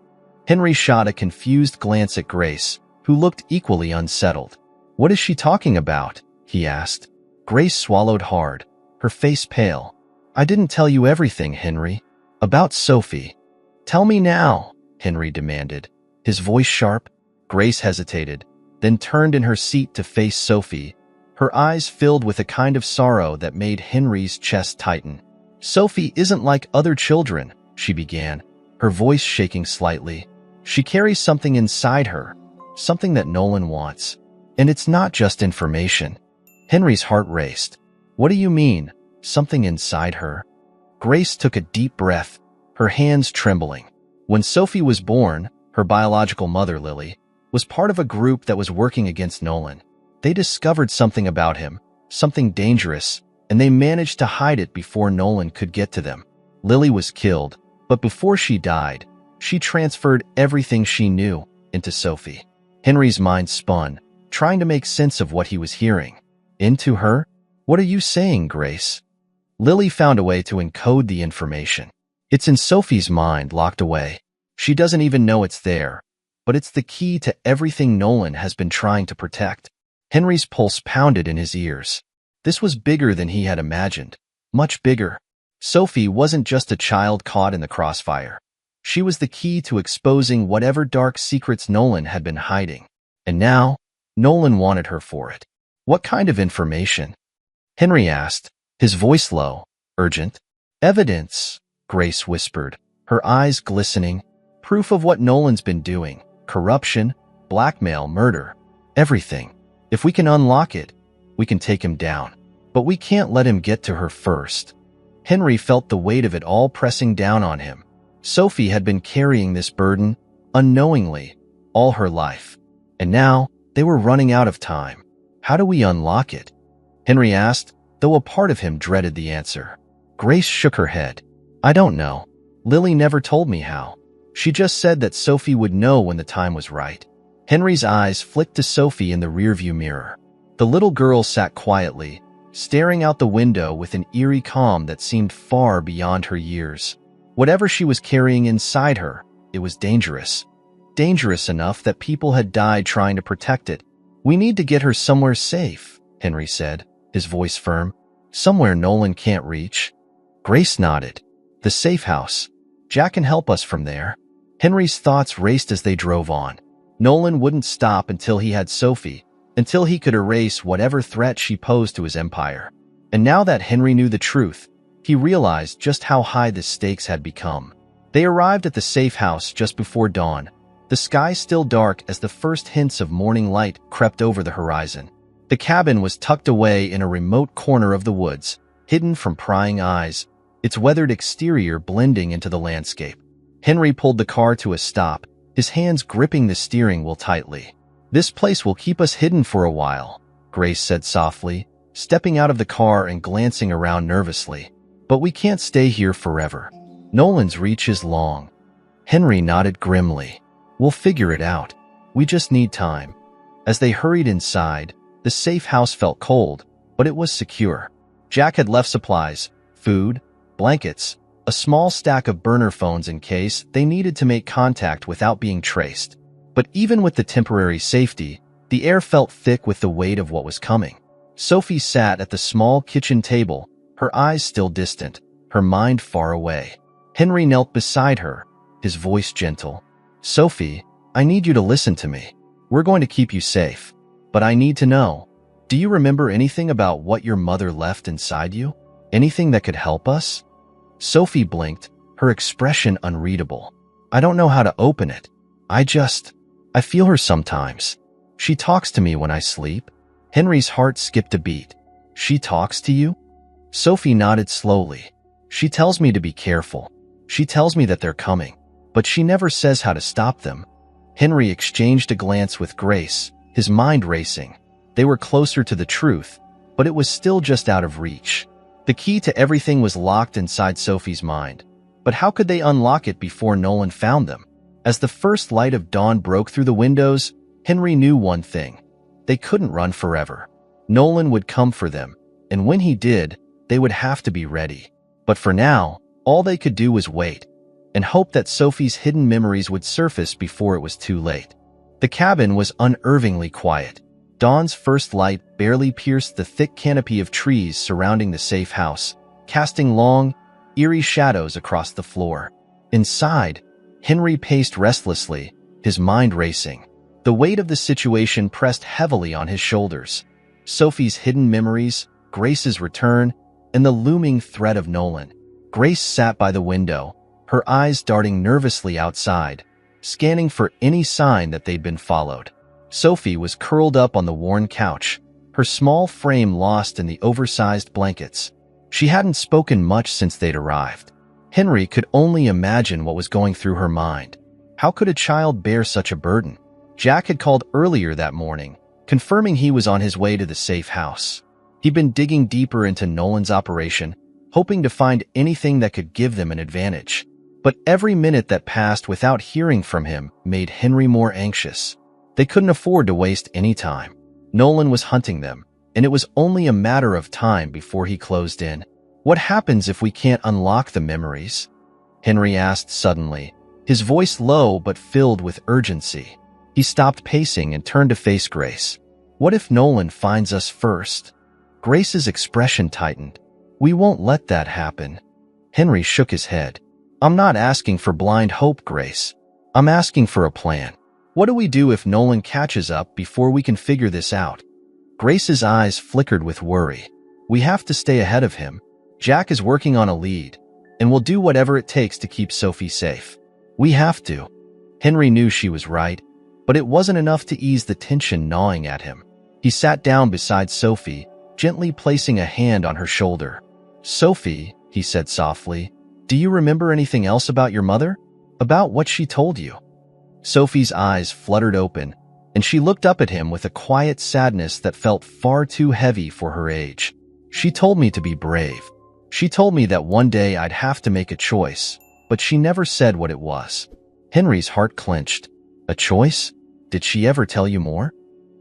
Henry shot a confused glance at Grace, who looked equally unsettled. "What is she talking about?" he asked. Grace swallowed hard, her face pale. "I didn't tell you everything, Henry. About Sophie." "Tell me now," Henry demanded, his voice sharp. Grace hesitated, then turned in her seat to face Sophie, her eyes filled with a kind of sorrow that made Henry's chest tighten. "Sophie isn't like other children," she began, her voice shaking slightly. "She carries something inside her, something that Nolan wants. And it's not just information. Henry's heart raced. What do you mean? Something inside her? Grace took a deep breath, her hands trembling. When Sophie was born, her biological mother, Lily, was part of a group that was working against Nolan. They discovered something about him, something dangerous, and they managed to hide it before Nolan could get to them. Lily was killed, but before she died, she transferred everything she knew into Sophie. Henry's mind spun, trying to make sense of what he was hearing. Into her? What are you saying, Grace? Lily found a way to encode the information. It's in Sophie's mind, locked away. She doesn't even know it's there, but it's the key to everything Nolan has been trying to protect. Henry's pulse pounded in his ears. This was bigger than he had imagined. Much bigger. Sophie wasn't just a child caught in the crossfire. She was the key to exposing whatever dark secrets Nolan had been hiding. And now, Nolan wanted her for it. What kind of information? Henry asked, his voice low, urgent. Evidence, Grace whispered, her eyes glistening. Proof of what Nolan's been doing. Corruption, blackmail, murder. Everything. If we can unlock it, we can take him down. But we can't let him get to her first. Henry felt the weight of it all pressing down on him. Sophie had been carrying this burden, unknowingly, all her life. And now, they were running out of time. How do we unlock it? Henry asked, though a part of him dreaded the answer. Grace shook her head. I don't know. Lily never told me how. She just said that Sophie would know when the time was right. Henry's eyes flicked to Sophie in the rearview mirror. The little girl sat quietly, staring out the window with an eerie calm that seemed far beyond her years. Whatever she was carrying inside her, it was dangerous. Dangerous enough that people had died trying to protect it. We need to get her somewhere safe, Henry said, his voice firm. Somewhere Nolan can't reach. Grace nodded. The safe house. Jack can help us from there. Henry's thoughts raced as they drove on. Nolan wouldn't stop until he had Sophie, until he could erase whatever threat she posed to his empire. And now that Henry knew the truth, he realized just how high the stakes had become. They arrived at the safe house just before dawn, the sky still dark as the first hints of morning light crept over the horizon. The cabin was tucked away in a remote corner of the woods, hidden from prying eyes, its weathered exterior blending into the landscape. Henry pulled the car to a stop, his hands gripping the steering wheel tightly. This place will keep us hidden for a while, Grace said softly, stepping out of the car and glancing around nervously. But we can't stay here forever. Nolan's reach is long. Henry nodded grimly. We'll figure it out. We just need time. As they hurried inside, the safe house felt cold, but it was secure. Jack had left supplies, food, blankets, a small stack of burner phones in case they needed to make contact without being traced. But even with the temporary safety, the air felt thick with the weight of what was coming. Sophie sat at the small kitchen table, her eyes still distant, her mind far away. Henry knelt beside her, his voice gentle. Sophie, I need you to listen to me. We're going to keep you safe. But I need to know, do you remember anything about what your mother left inside you? Anything that could help us? Sophie blinked, her expression unreadable. I don't know how to open it. I feel her sometimes. She talks to me when I sleep. Henry's heart skipped a beat. She talks to you? Sophie nodded slowly. She tells me to be careful. She tells me that they're coming, but she never says how to stop them. Henry exchanged a glance with Grace, his mind racing. They were closer to the truth, but it was still just out of reach. The key to everything was locked inside Sophie's mind. But how could they unlock it before Nolan found them? As the first light of dawn broke through the windows, Henry knew one thing. They couldn't run forever. Nolan would come for them, and when he did, they would have to be ready. But for now, all they could do was wait, and hope that Sophie's hidden memories would surface before it was too late. The cabin was unnervingly quiet. Dawn's first light barely pierced the thick canopy of trees surrounding the safe house, casting long, eerie shadows across the floor. Inside, Henry paced restlessly, his mind racing. The weight of the situation pressed heavily on his shoulders. Sophie's hidden memories, Grace's return, and the looming threat of Nolan. Grace sat by the window, her eyes darting nervously outside, scanning for any sign that they'd been followed. Sophie was curled up on the worn couch, her small frame lost in the oversized blankets. She hadn't spoken much since they'd arrived. Henry could only imagine what was going through her mind. How could a child bear such a burden? Jack had called earlier that morning, confirming he was on his way to the safe house. He'd been digging deeper into Nolan's operation, hoping to find anything that could give them an advantage. But every minute that passed without hearing from him made Henry more anxious. They couldn't afford to waste any time. Nolan was hunting them, and it was only a matter of time before he closed in. "What happens if we can't unlock the memories?" Henry asked suddenly, his voice low but filled with urgency. He stopped pacing and turned to face Grace. "What if Nolan finds us first?" Grace's expression tightened. "We won't let that happen." Henry shook his head. "I'm not asking for blind hope, Grace. I'm asking for a plan. What do we do if Nolan catches up before we can figure this out?" Grace's eyes flickered with worry. "We have to stay ahead of him. Jack is working on a lead, and we'll do whatever it takes to keep Sophie safe. We have to." Henry knew she was right, but it wasn't enough to ease the tension gnawing at him. He sat down beside Sophie, gently placing a hand on her shoulder. "Sophie," he said softly, "do you remember anything else about your mother? About what she told you?" Sophie's eyes fluttered open, and she looked up at him with a quiet sadness that felt far too heavy for her age. "She told me to be brave. She told me that one day I'd have to make a choice, but she never said what it was." Henry's heart clenched. "A choice? Did she ever tell you more?"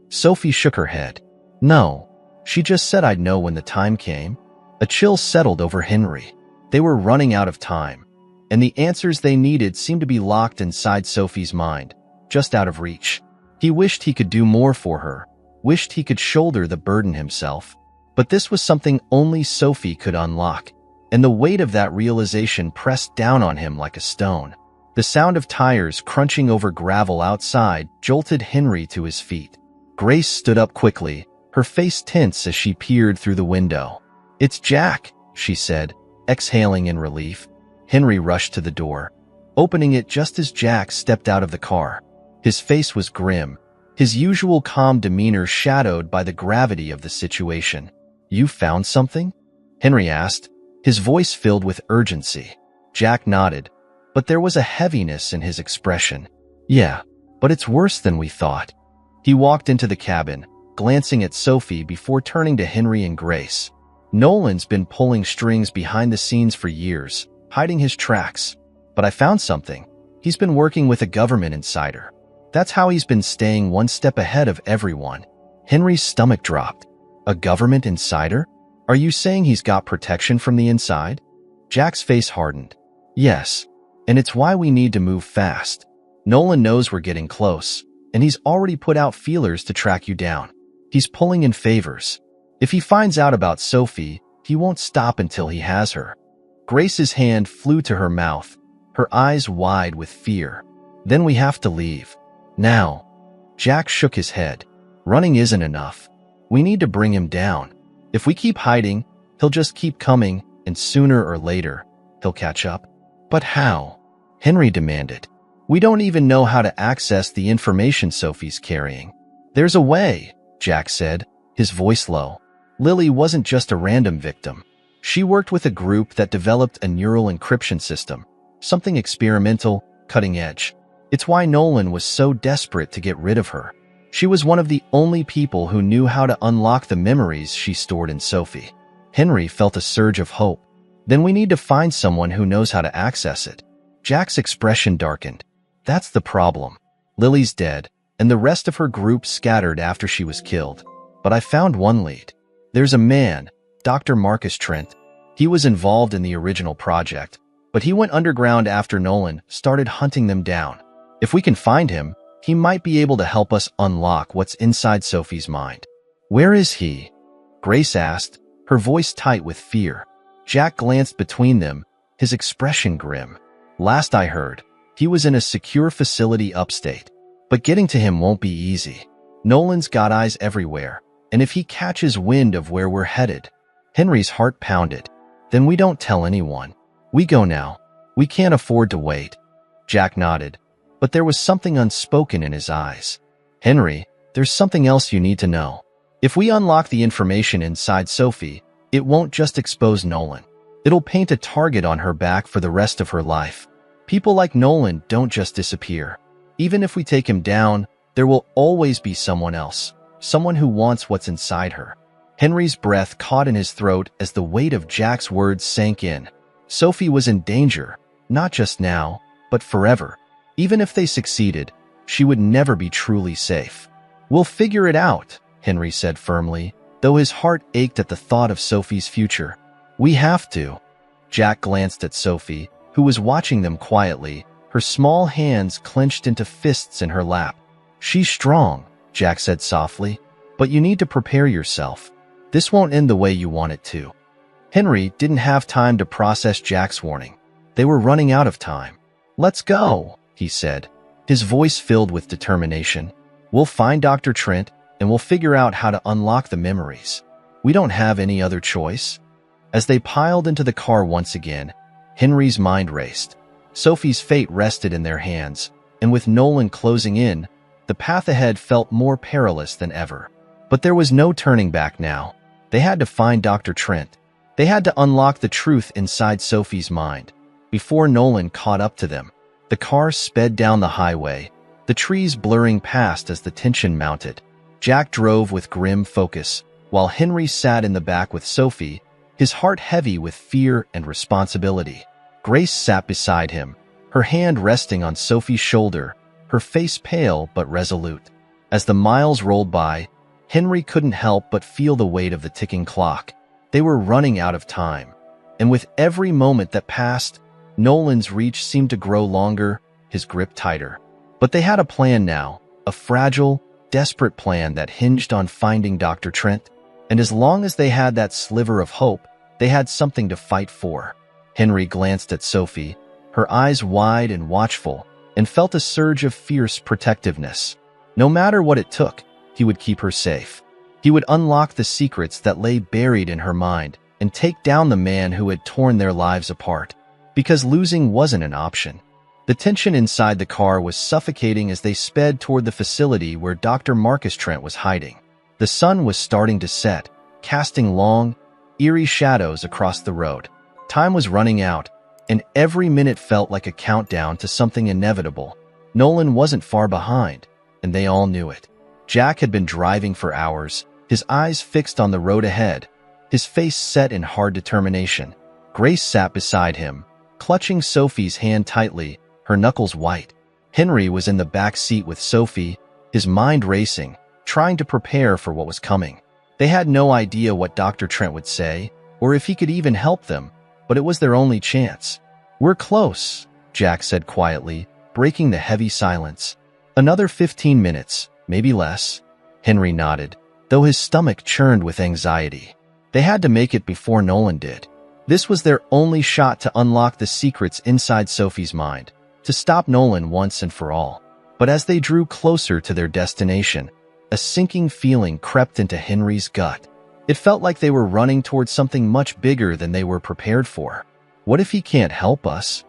Sophie shook her head. "No, she just said I'd know when the time came." A chill settled over Henry. They were running out of time, and the answers they needed seemed to be locked inside Sophie's mind, just out of reach. He wished he could do more for her, wished he could shoulder the burden himself. But this was something only Sophie could unlock, and the weight of that realization pressed down on him like a stone. The sound of tires crunching over gravel outside jolted Henry to his feet. Grace stood up quickly, her face tense as she peered through the window. "It's Jack," she said, exhaling in relief. Henry rushed to the door, opening it just as Jack stepped out of the car. His face was grim, his usual calm demeanor shadowed by the gravity of the situation. "You found something?" Henry asked, his voice filled with urgency. Jack nodded, but there was a heaviness in his expression. "Yeah, but it's worse than we thought." He walked into the cabin, glancing at Sophie before turning to Henry and Grace. "Nolan's been pulling strings behind the scenes for years, hiding his tracks. But I found something. He's been working with a government insider. That's how he's been staying one step ahead of everyone." Henry's stomach dropped. "A government insider? Are you saying he's got protection from the inside?" Jack's face hardened. "Yes, and it's why we need to move fast. Nolan knows we're getting close, and he's already put out feelers to track you down. He's pulling in favors. If he finds out about Sophie, he won't stop until he has her." Grace's hand flew to her mouth, her eyes wide with fear. "Then we have to leave. Now." Jack shook his head. "Running isn't enough. We need to bring him down. If we keep hiding, he'll just keep coming, and sooner or later, he'll catch up." "But how?" Henry demanded. "We don't even know how to access the information Sophie's carrying." "There's a way," Jack said, his voice low. "Lily wasn't just a random victim. She worked with a group that developed a neural encryption system, something experimental, cutting edge. It's why Nolan was so desperate to get rid of her. She was one of the only people who knew how to unlock the memories she stored in Sophie." Henry felt a surge of hope. "Then we need to find someone who knows how to access it." Jack's expression darkened. "That's the problem. Lily's dead, and the rest of her group scattered after she was killed. But I found one lead. There's a man, Dr. Marcus Trent. He was involved in the original project, but he went underground after Nolan started hunting them down. If we can find him, he might be able to help us unlock what's inside Sophie's mind." "Where is he?" Grace asked, her voice tight with fear. Jack glanced between them, his expression grim. "Last I heard, he was in a secure facility upstate. But getting to him won't be easy. Nolan's got eyes everywhere, and if he catches wind of where we're headed..." Henry's heart pounded. "Then we don't tell anyone. We go now. We can't afford to wait." Jack nodded, but there was something unspoken in his eyes. "Henry, there's something else you need to know." If we unlock the information inside Sophie, it won't just expose Nolan. It'll paint a target on her back for the rest of her life. People like Nolan don't just disappear. Even if we take him down, there will always be someone else, someone who wants what's inside her. Henry's breath caught in his throat as the weight of Jack's words sank in. Sophie was in danger, not just now, but forever. Even if they succeeded, she would never be truly safe. "We'll figure it out," Henry said firmly, though his heart ached at the thought of Sophie's future. "We have to." Jack glanced at Sophie, who was watching them quietly, her small hands clenched into fists in her lap. "She's strong," Jack said softly, "but you need to prepare yourself. This won't end the way you want it to." Henry didn't have time to process Jack's warning. They were running out of time. "Let's go," he said, his voice filled with determination. "We'll find Dr. Trent, and we'll figure out how to unlock the memories. We don't have any other choice." As they piled into the car once again, Henry's mind raced. Sophie's fate rested in their hands, and with Nolan closing in, the path ahead felt more perilous than ever. But there was no turning back now. They had to find Dr. Trent. They had to unlock the truth inside Sophie's mind. Before Nolan caught up to them, the car sped down the highway, the trees blurring past as the tension mounted. Jack drove with grim focus, while Henry sat in the back with Sophie, his heart heavy with fear and responsibility. Grace sat beside him, her hand resting on Sophie's shoulder, her face pale but resolute. As the miles rolled by, Henry couldn't help but feel the weight of the ticking clock. They were running out of time, and with every moment that passed, Nolan's reach seemed to grow longer, his grip tighter. But they had a plan now, a fragile, desperate plan that hinged on finding Dr. Trent, and as long as they had that sliver of hope, they had something to fight for. Henry glanced at Sophie, her eyes wide and watchful, and felt a surge of fierce protectiveness. No matter what it took, he would keep her safe. He would unlock the secrets that lay buried in her mind and take down the man who had torn their lives apart. Because losing wasn't an option. The tension inside the car was suffocating as they sped toward the facility where Dr. Marcus Trent was hiding. The sun was starting to set, casting long, eerie shadows across the road. Time was running out, and every minute felt like a countdown to something inevitable. Nolan wasn't far behind, and they all knew it. Jack had been driving for hours, his eyes fixed on the road ahead, his face set in hard determination. Grace sat beside him, clutching Sophie's hand tightly, her knuckles white. Henry was in the back seat with Sophie, his mind racing, trying to prepare for what was coming. They had no idea what Dr. Trent would say, or if he could even help them, but it was their only chance. "We're close," Jack said quietly, breaking the heavy silence. "Another 15 minutes, maybe less." Henry nodded, though his stomach churned with anxiety. They had to make it before Nolan did. This was their only shot to unlock the secrets inside Sophie's mind, to stop Nolan once and for all. But as they drew closer to their destination, a sinking feeling crept into Henry's gut. It felt like they were running towards something much bigger than they were prepared for. "What if he can't help us?"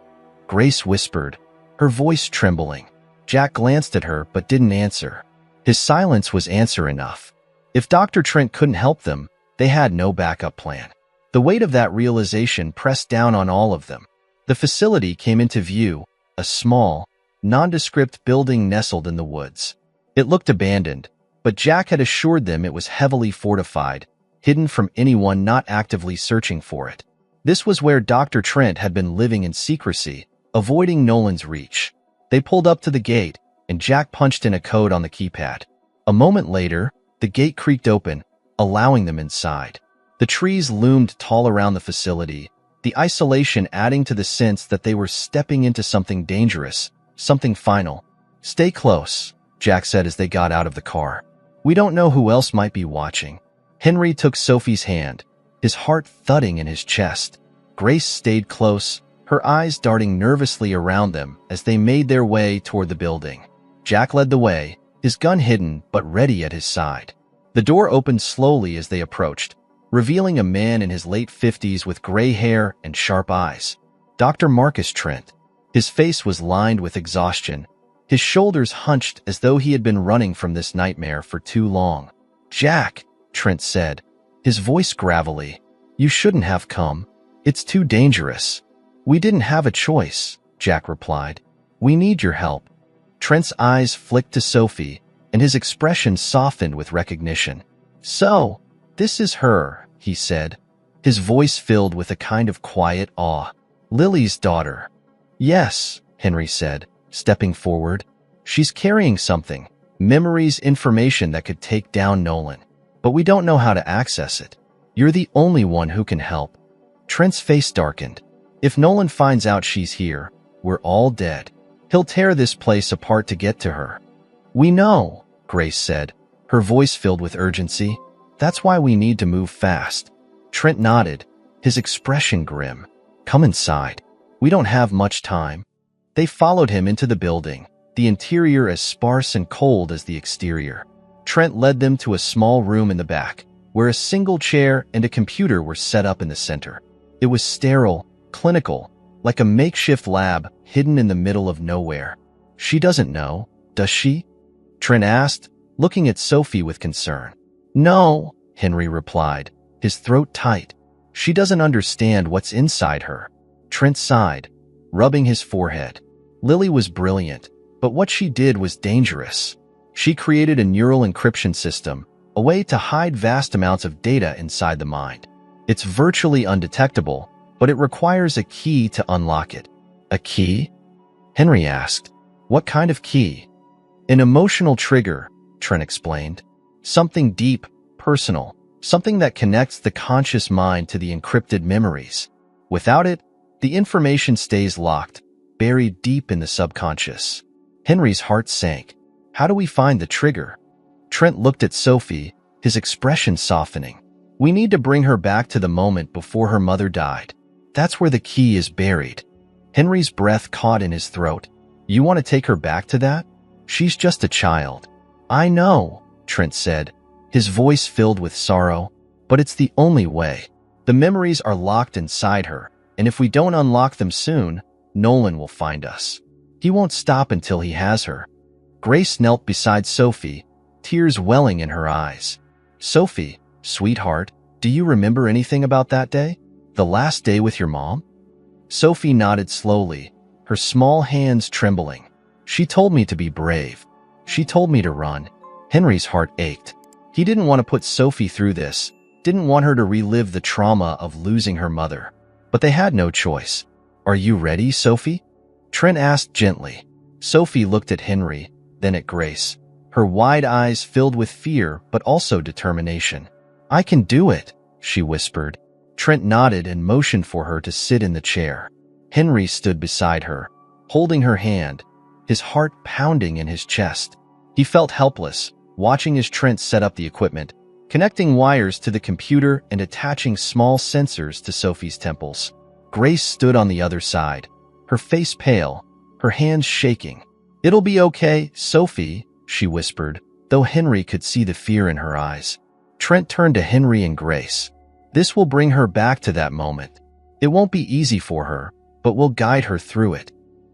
Grace whispered, her voice trembling. Jack glanced at her but didn't answer. His silence was answer enough. If Dr. Trent couldn't help them, they had no backup plan. The weight of that realization pressed down on all of them. The facility came into view, a small, nondescript building nestled in the woods. It looked abandoned, but Jack had assured them it was heavily fortified, hidden from anyone not actively searching for it. This was where Dr. Trent had been living in secrecy, avoiding Nolan's reach. They pulled up to the gate, and Jack punched in a code on the keypad. A moment later, the gate creaked open, allowing them inside. The trees loomed tall around the facility, the isolation adding to the sense that they were stepping into something dangerous, something final. "Stay close," Jack said as they got out of the car. "We don't know who else might be watching." Henry took Sophie's hand, his heart thudding in his chest. Grace stayed close, her eyes darting nervously around them as they made their way toward the building. Jack led the way, his gun hidden but ready at his side. The door opened slowly as they approached, revealing a man in his late 50s with gray hair and sharp eyes. Dr. Marcus Trent. His face was lined with exhaustion, his shoulders hunched as though he had been running from this nightmare for too long. "Jack," Trent said, his voice gravelly. You shouldn't have come. It's too dangerous. We didn't have a choice, Jack replied. We need your help. Trent's eyes flicked to Sophie, and his expression softened with recognition. So, this is her, he said, his voice filled with a kind of quiet awe. Lily's daughter. Yes, Henry said, stepping forward. She's carrying something, memories, information that could take down Nolan. But we don't know how to access it. You're the only one who can help. Trent's face darkened. If Nolan finds out she's here, we're all dead. He'll tear this place apart to get to her. We know, Grace said, her voice filled with urgency. That's why we need to move fast. Trent nodded, his expression grim. Come inside. We don't have much time. They followed him into the building, the interior as sparse and cold as the exterior. Trent led them to a small room in the back, where a single chair and a computer were set up in the center. It was sterile, clinical, like a makeshift lab hidden in the middle of nowhere. She doesn't know, does she? Trent asked, looking at Sophie with concern. No, Henry replied, his throat tight. She doesn't understand what's inside her. Trent sighed, rubbing his forehead. Lily was brilliant, but what she did was dangerous. She created a neural encryption system, a way to hide vast amounts of data inside the mind. It's virtually undetectable, but it requires a key to unlock it. A key? Henry asked. What kind of key? An emotional trigger, Trent explained. Something deep, personal, something that connects the conscious mind to the encrypted memories. Without it, the information stays locked, buried deep in the subconscious. Henry's heart sank. How do we find the trigger? Trent looked at Sophie, his expression softening. We need to bring her back to the moment before her mother died. That's where the key is buried. Henry's breath caught in his throat. You want to take her back to that? She's just a child. I know, Trent said, his voice filled with sorrow, but it's the only way. The memories are locked inside her, and if we don't unlock them soon, Nolan will find us. He won't stop until he has her. Grace knelt beside Sophie, tears welling in her eyes. Sophie, sweetheart, do you remember anything about that day? The last day with your mom? Sophie nodded slowly, her small hands trembling. She told me to be brave. She told me to run. Henry's heart ached. He didn't want to put Sophie through this, didn't want her to relive the trauma of losing her mother. But they had no choice. Are you ready, Sophie? Trent asked gently. Sophie looked at Henry, then at Grace, her wide eyes filled with fear but also determination. I can do it, she whispered. Trent nodded and motioned for her to sit in the chair. Henry stood beside her, holding her hand, his heart pounding in his chest. He felt helpless, watching as Trent set up the equipment, connecting wires to the computer and attaching small sensors to Sophie's temples. Grace stood on the other side, her face pale, her hands shaking. It'll be okay, Sophie, she whispered, though Henry could see the fear in her eyes. Trent turned to Henry and Grace. This will bring her back to that moment. It won't be easy for her, but we'll guide her through it.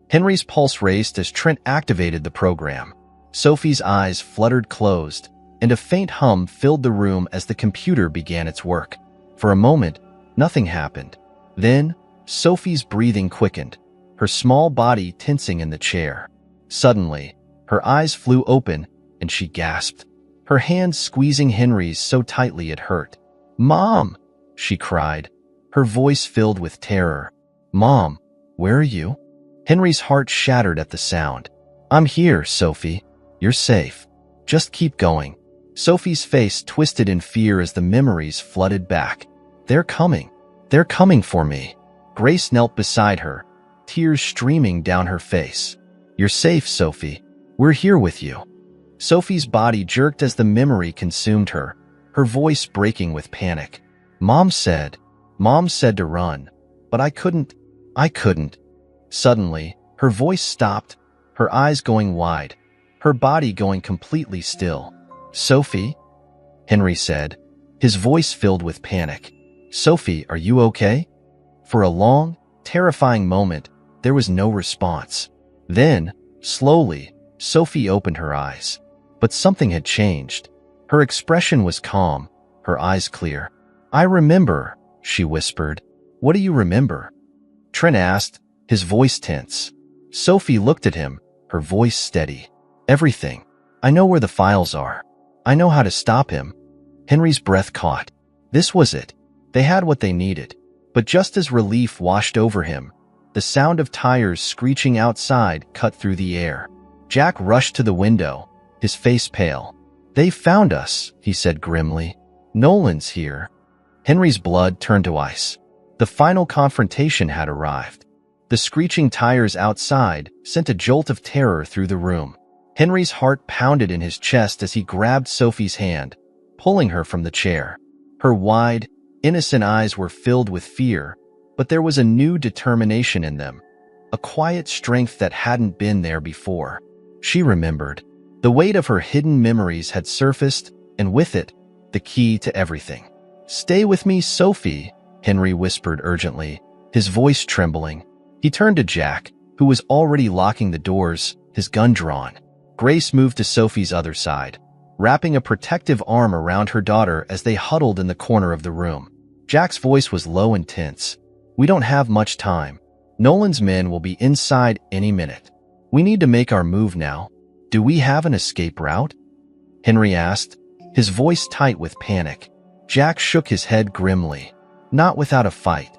Henry's pulse raced as Trent activated the program. Sophie's eyes fluttered closed, and a faint hum filled the room as the computer began its work. For a moment, nothing happened. Then, Sophie's breathing quickened, her small body tensing in the chair. Suddenly, her eyes flew open, and she gasped, her hands squeezing Henry's so tightly it hurt. Mom, she cried, her voice filled with terror. Mom, where are you? Henry's heart shattered at the sound. I'm here, Sophie. You're safe. Just keep going. Sophie's face twisted in fear as the memories flooded back. They're coming. They're coming for me. Grace knelt beside her, tears streaming down her face. You're safe, Sophie. We're here with you. Sophie's body jerked as the memory consumed her, her voice breaking with panic. Mom said to run, but I couldn't. Suddenly, her voice stopped, her eyes going wide, her body going completely still. Sophie? Henry said, his voice filled with panic. Sophie, are you okay? For a long, terrifying moment, there was no response. Then, slowly, Sophie opened her eyes. But something had changed. Her expression was calm, her eyes clear. "I remember," she whispered. "What do you remember?" Trent asked, his voice tense. Sophie looked at him, her voice steady. "Everything. I know where the files are. I know how to stop him." Henry's breath caught. This was it. They had what they needed. But just as relief washed over him, the sound of tires screeching outside cut through the air. Jack rushed to the window, his face pale. "They found us," he said grimly. "Nolan's here." Henry's blood turned to ice. The final confrontation had arrived. The screeching tires outside sent a jolt of terror through the room. Henry's heart pounded in his chest as he grabbed Sophie's hand, pulling her from the chair. Her wide, innocent eyes were filled with fear, but there was a new determination in them, a quiet strength that hadn't been there before. She remembered. The weight of her hidden memories had surfaced, and with it, the key to everything. "Stay with me, Sophie," Henry whispered urgently, his voice trembling. He turned to Jack, who was already locking the doors, his gun drawn. Grace moved to Sophie's other side, wrapping a protective arm around her daughter as they huddled in the corner of the room. Jack's voice was low and tense. "We don't have much time. Nolan's men will be inside any minute. We need to make our move now. Do we have an escape route?" Henry asked, his voice tight with panic. Jack shook his head grimly. "Not without a fight."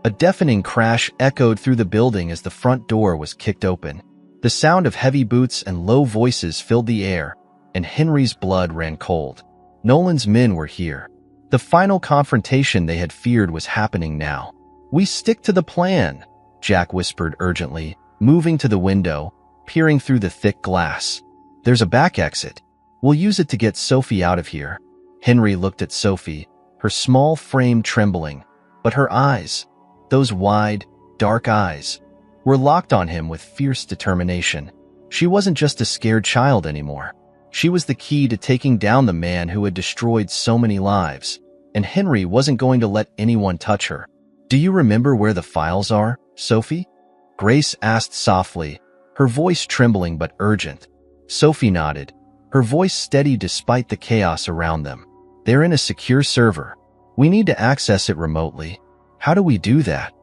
A deafening crash echoed through the building as the front door was kicked open. The sound of heavy boots and low voices filled the air, and Henry's blood ran cold. Nolan's men were here. The final confrontation they had feared was happening now. "We stick to the plan," Jack whispered urgently, moving to the window, peering through the thick glass. "There's a back exit. We'll use it to get Sophie out of here." Henry looked at Sophie, her small frame trembling, but her eyes, those wide, dark eyes, were locked on him with fierce determination. She wasn't just a scared child anymore. She was the key to taking down the man who had destroyed so many lives, and Henry wasn't going to let anyone touch her. "Do you remember where the files are, Sophie?" Grace asked softly, her voice trembling but urgent. Sophie nodded, her voice steady despite the chaos around them. "They're in a secure server. We need to access it remotely." "How do we do that?"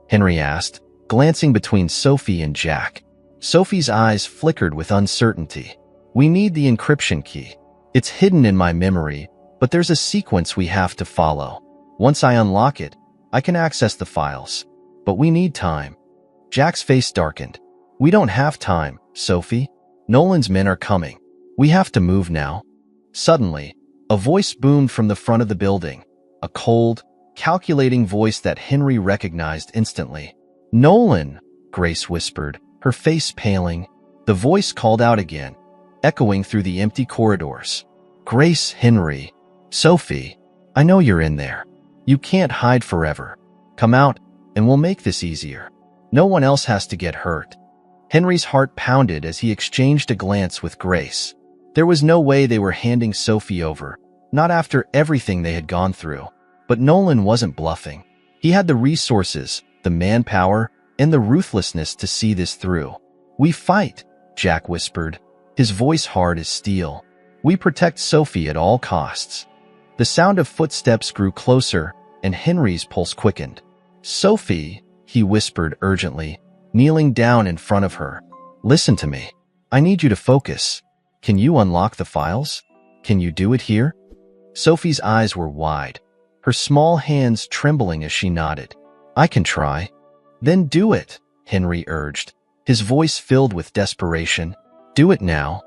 Henry asked, glancing between Sophie and Jack. Sophie's eyes flickered with uncertainty. "We need the encryption key. It's hidden in my memory, but there's a sequence we have to follow. Once I unlock it, I can access the files. But we need time." Jack's face darkened. "We don't have time, Sophie. Nolan's men are coming. We have to move now." Suddenly, a voice boomed from the front of the building, a cold, calculating voice that Henry recognized instantly. "Nolan," Grace whispered, her face paling. The voice called out again, echoing through the empty corridors. "Grace, Henry. Sophie, I know you're in there. You can't hide forever. Come out, and we'll make this easier. No one else has to get hurt." Henry's heart pounded as he exchanged a glance with Grace. There was no way they were handing Sophie over, not after everything they had gone through. But Nolan wasn't bluffing. He had the resources, the manpower, and the ruthlessness to see this through. "We fight," Jack whispered, his voice hard as steel. "We protect Sophie at all costs." The sound of footsteps grew closer, and Henry's pulse quickened. "Sophie," he whispered urgently, kneeling down in front of her. "Listen to me. I need you to focus. Can you unlock the files? Can you do it here?" Sophie's eyes were wide, her small hands trembling as she nodded. "I can try." "Then do it," Henry urged, his voice filled with desperation. "Do it now."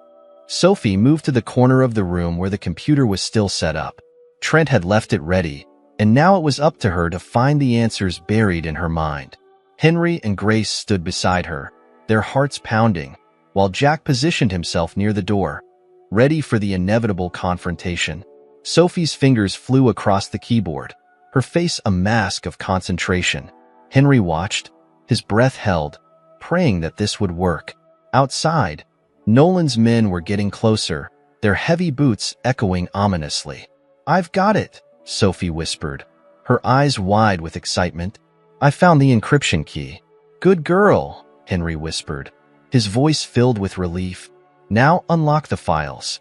Sophie moved to the corner of the room where the computer was still set up. Trent had left it ready, and now it was up to her to find the answers buried in her mind. Henry and Grace stood beside her, their hearts pounding, while Jack positioned himself near the door, ready for the inevitable confrontation. Sophie's fingers flew across the keyboard, her face a mask of concentration. Henry watched, his breath held, praying that this would work. Outside, Nolan's men were getting closer, their heavy boots echoing ominously. "I've got it," Sophie whispered, her eyes wide with excitement. "I found the encryption key." "Good girl," Henry whispered, his voice filled with relief. "Now unlock the files."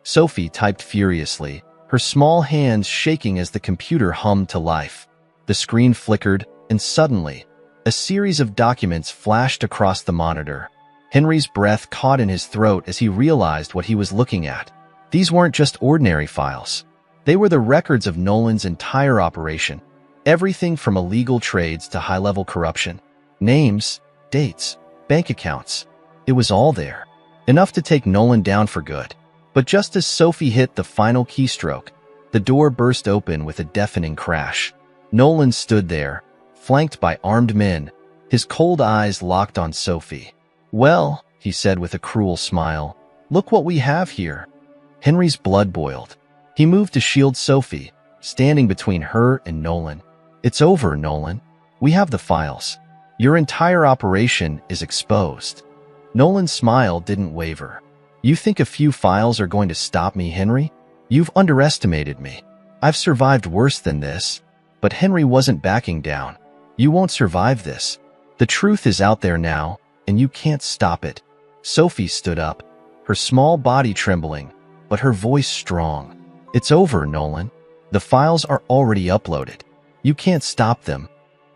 Sophie typed furiously, her small hands shaking as the computer hummed to life. The screen flickered, and suddenly, a series of documents flashed across the monitor. Henry's breath caught in his throat as he realized what he was looking at. These weren't just ordinary files. They were the records of Nolan's entire operation. Everything from illegal trades to high-level corruption. Names, dates, bank accounts. It was all there. Enough to take Nolan down for good. But just as Sophie hit the final keystroke, the door burst open with a deafening crash. Nolan stood there, flanked by armed men, his cold eyes locked on Sophie. "Well," he said with a cruel smile, "look what we have here." Henry's blood boiled. He moved to shield Sophie, standing between her and Nolan. "It's over, Nolan. We have the files. Your entire operation is exposed." Nolan's smile didn't waver. "You think a few files are going to stop me, Henry? You've underestimated me. I've survived worse than this." But Henry wasn't backing down. "You won't survive this. The truth is out there now, and you can't stop it." Sophie stood up, her small body trembling, but her voice strong. "It's over, Nolan. The files are already uploaded. You can't stop them."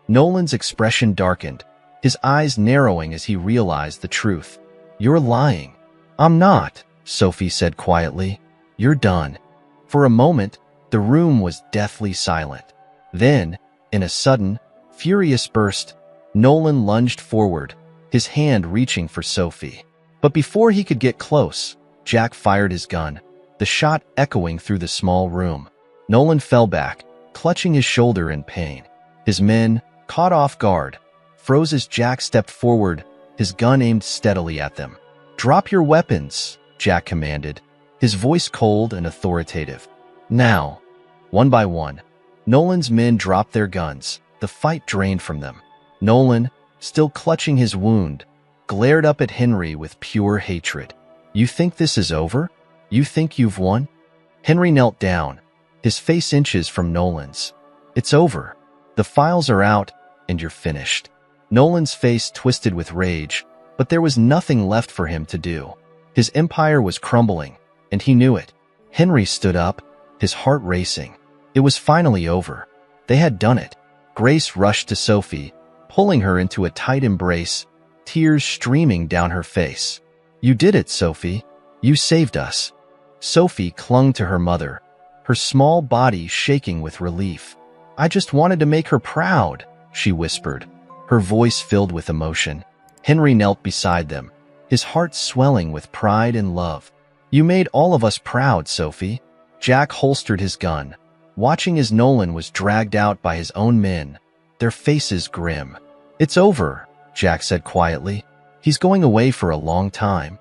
Nolan's expression darkened, his eyes narrowing as he realized the truth. "You're lying." "I'm not," Sophie said quietly. "You're done." For a moment, the room was deathly silent. Then, in a sudden, furious burst, Nolan lunged forward, his hand reaching for Sophie. But before he could get close, Jack fired his gun, the shot echoing through the small room. Nolan fell back, clutching his shoulder in pain. His men, caught off guard, froze as Jack stepped forward, his gun aimed steadily at them. "Drop your weapons," Jack commanded, his voice cold and authoritative. Now, one by one, Nolan's men dropped their guns, the fight drained from them. Nolan, still clutching his wound, glared up at Henry with pure hatred. "You think this is over? You think you've won?" Henry knelt down, his face inches from Nolan's. "It's over. The files are out, and you're finished." Nolan's face twisted with rage, but there was nothing left for him to do. His empire was crumbling, and he knew it. Henry stood up, his heart racing. It was finally over. They had done it. Grace rushed to Sophie, pulling her into a tight embrace, tears streaming down her face. "You did it, Sophie. You saved us." Sophie clung to her mother, her small body shaking with relief. "I just wanted to make her proud," she whispered, her voice filled with emotion. Henry knelt beside them, his heart swelling with pride and love. "You made all of us proud, Sophie." Jack holstered his gun, watching as Nolan was dragged out by his own men, their faces grim. "It's over," Jack said quietly. "He's going away for a long time."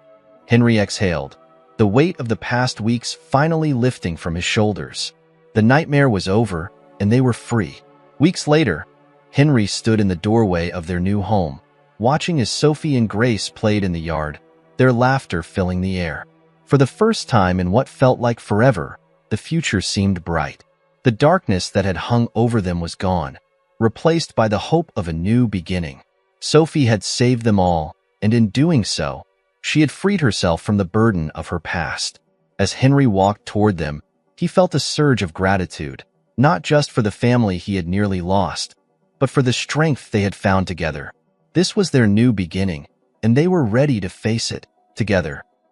Henry exhaled, the weight of the past weeks finally lifting from his shoulders. The nightmare was over, and they were free. Weeks later, Henry stood in the doorway of their new home, watching as Sophie and Grace played in the yard, their laughter filling the air. For the first time in what felt like forever, the future seemed bright. The darkness that had hung over them was gone, replaced by the hope of a new beginning. Sophie had saved them all, and in doing so, she had freed herself from the burden of her past. As Henry walked toward them, he felt a surge of gratitude, not just for the family he had nearly lost, but for the strength they had found together. This was their new beginning, and they were ready to face it together.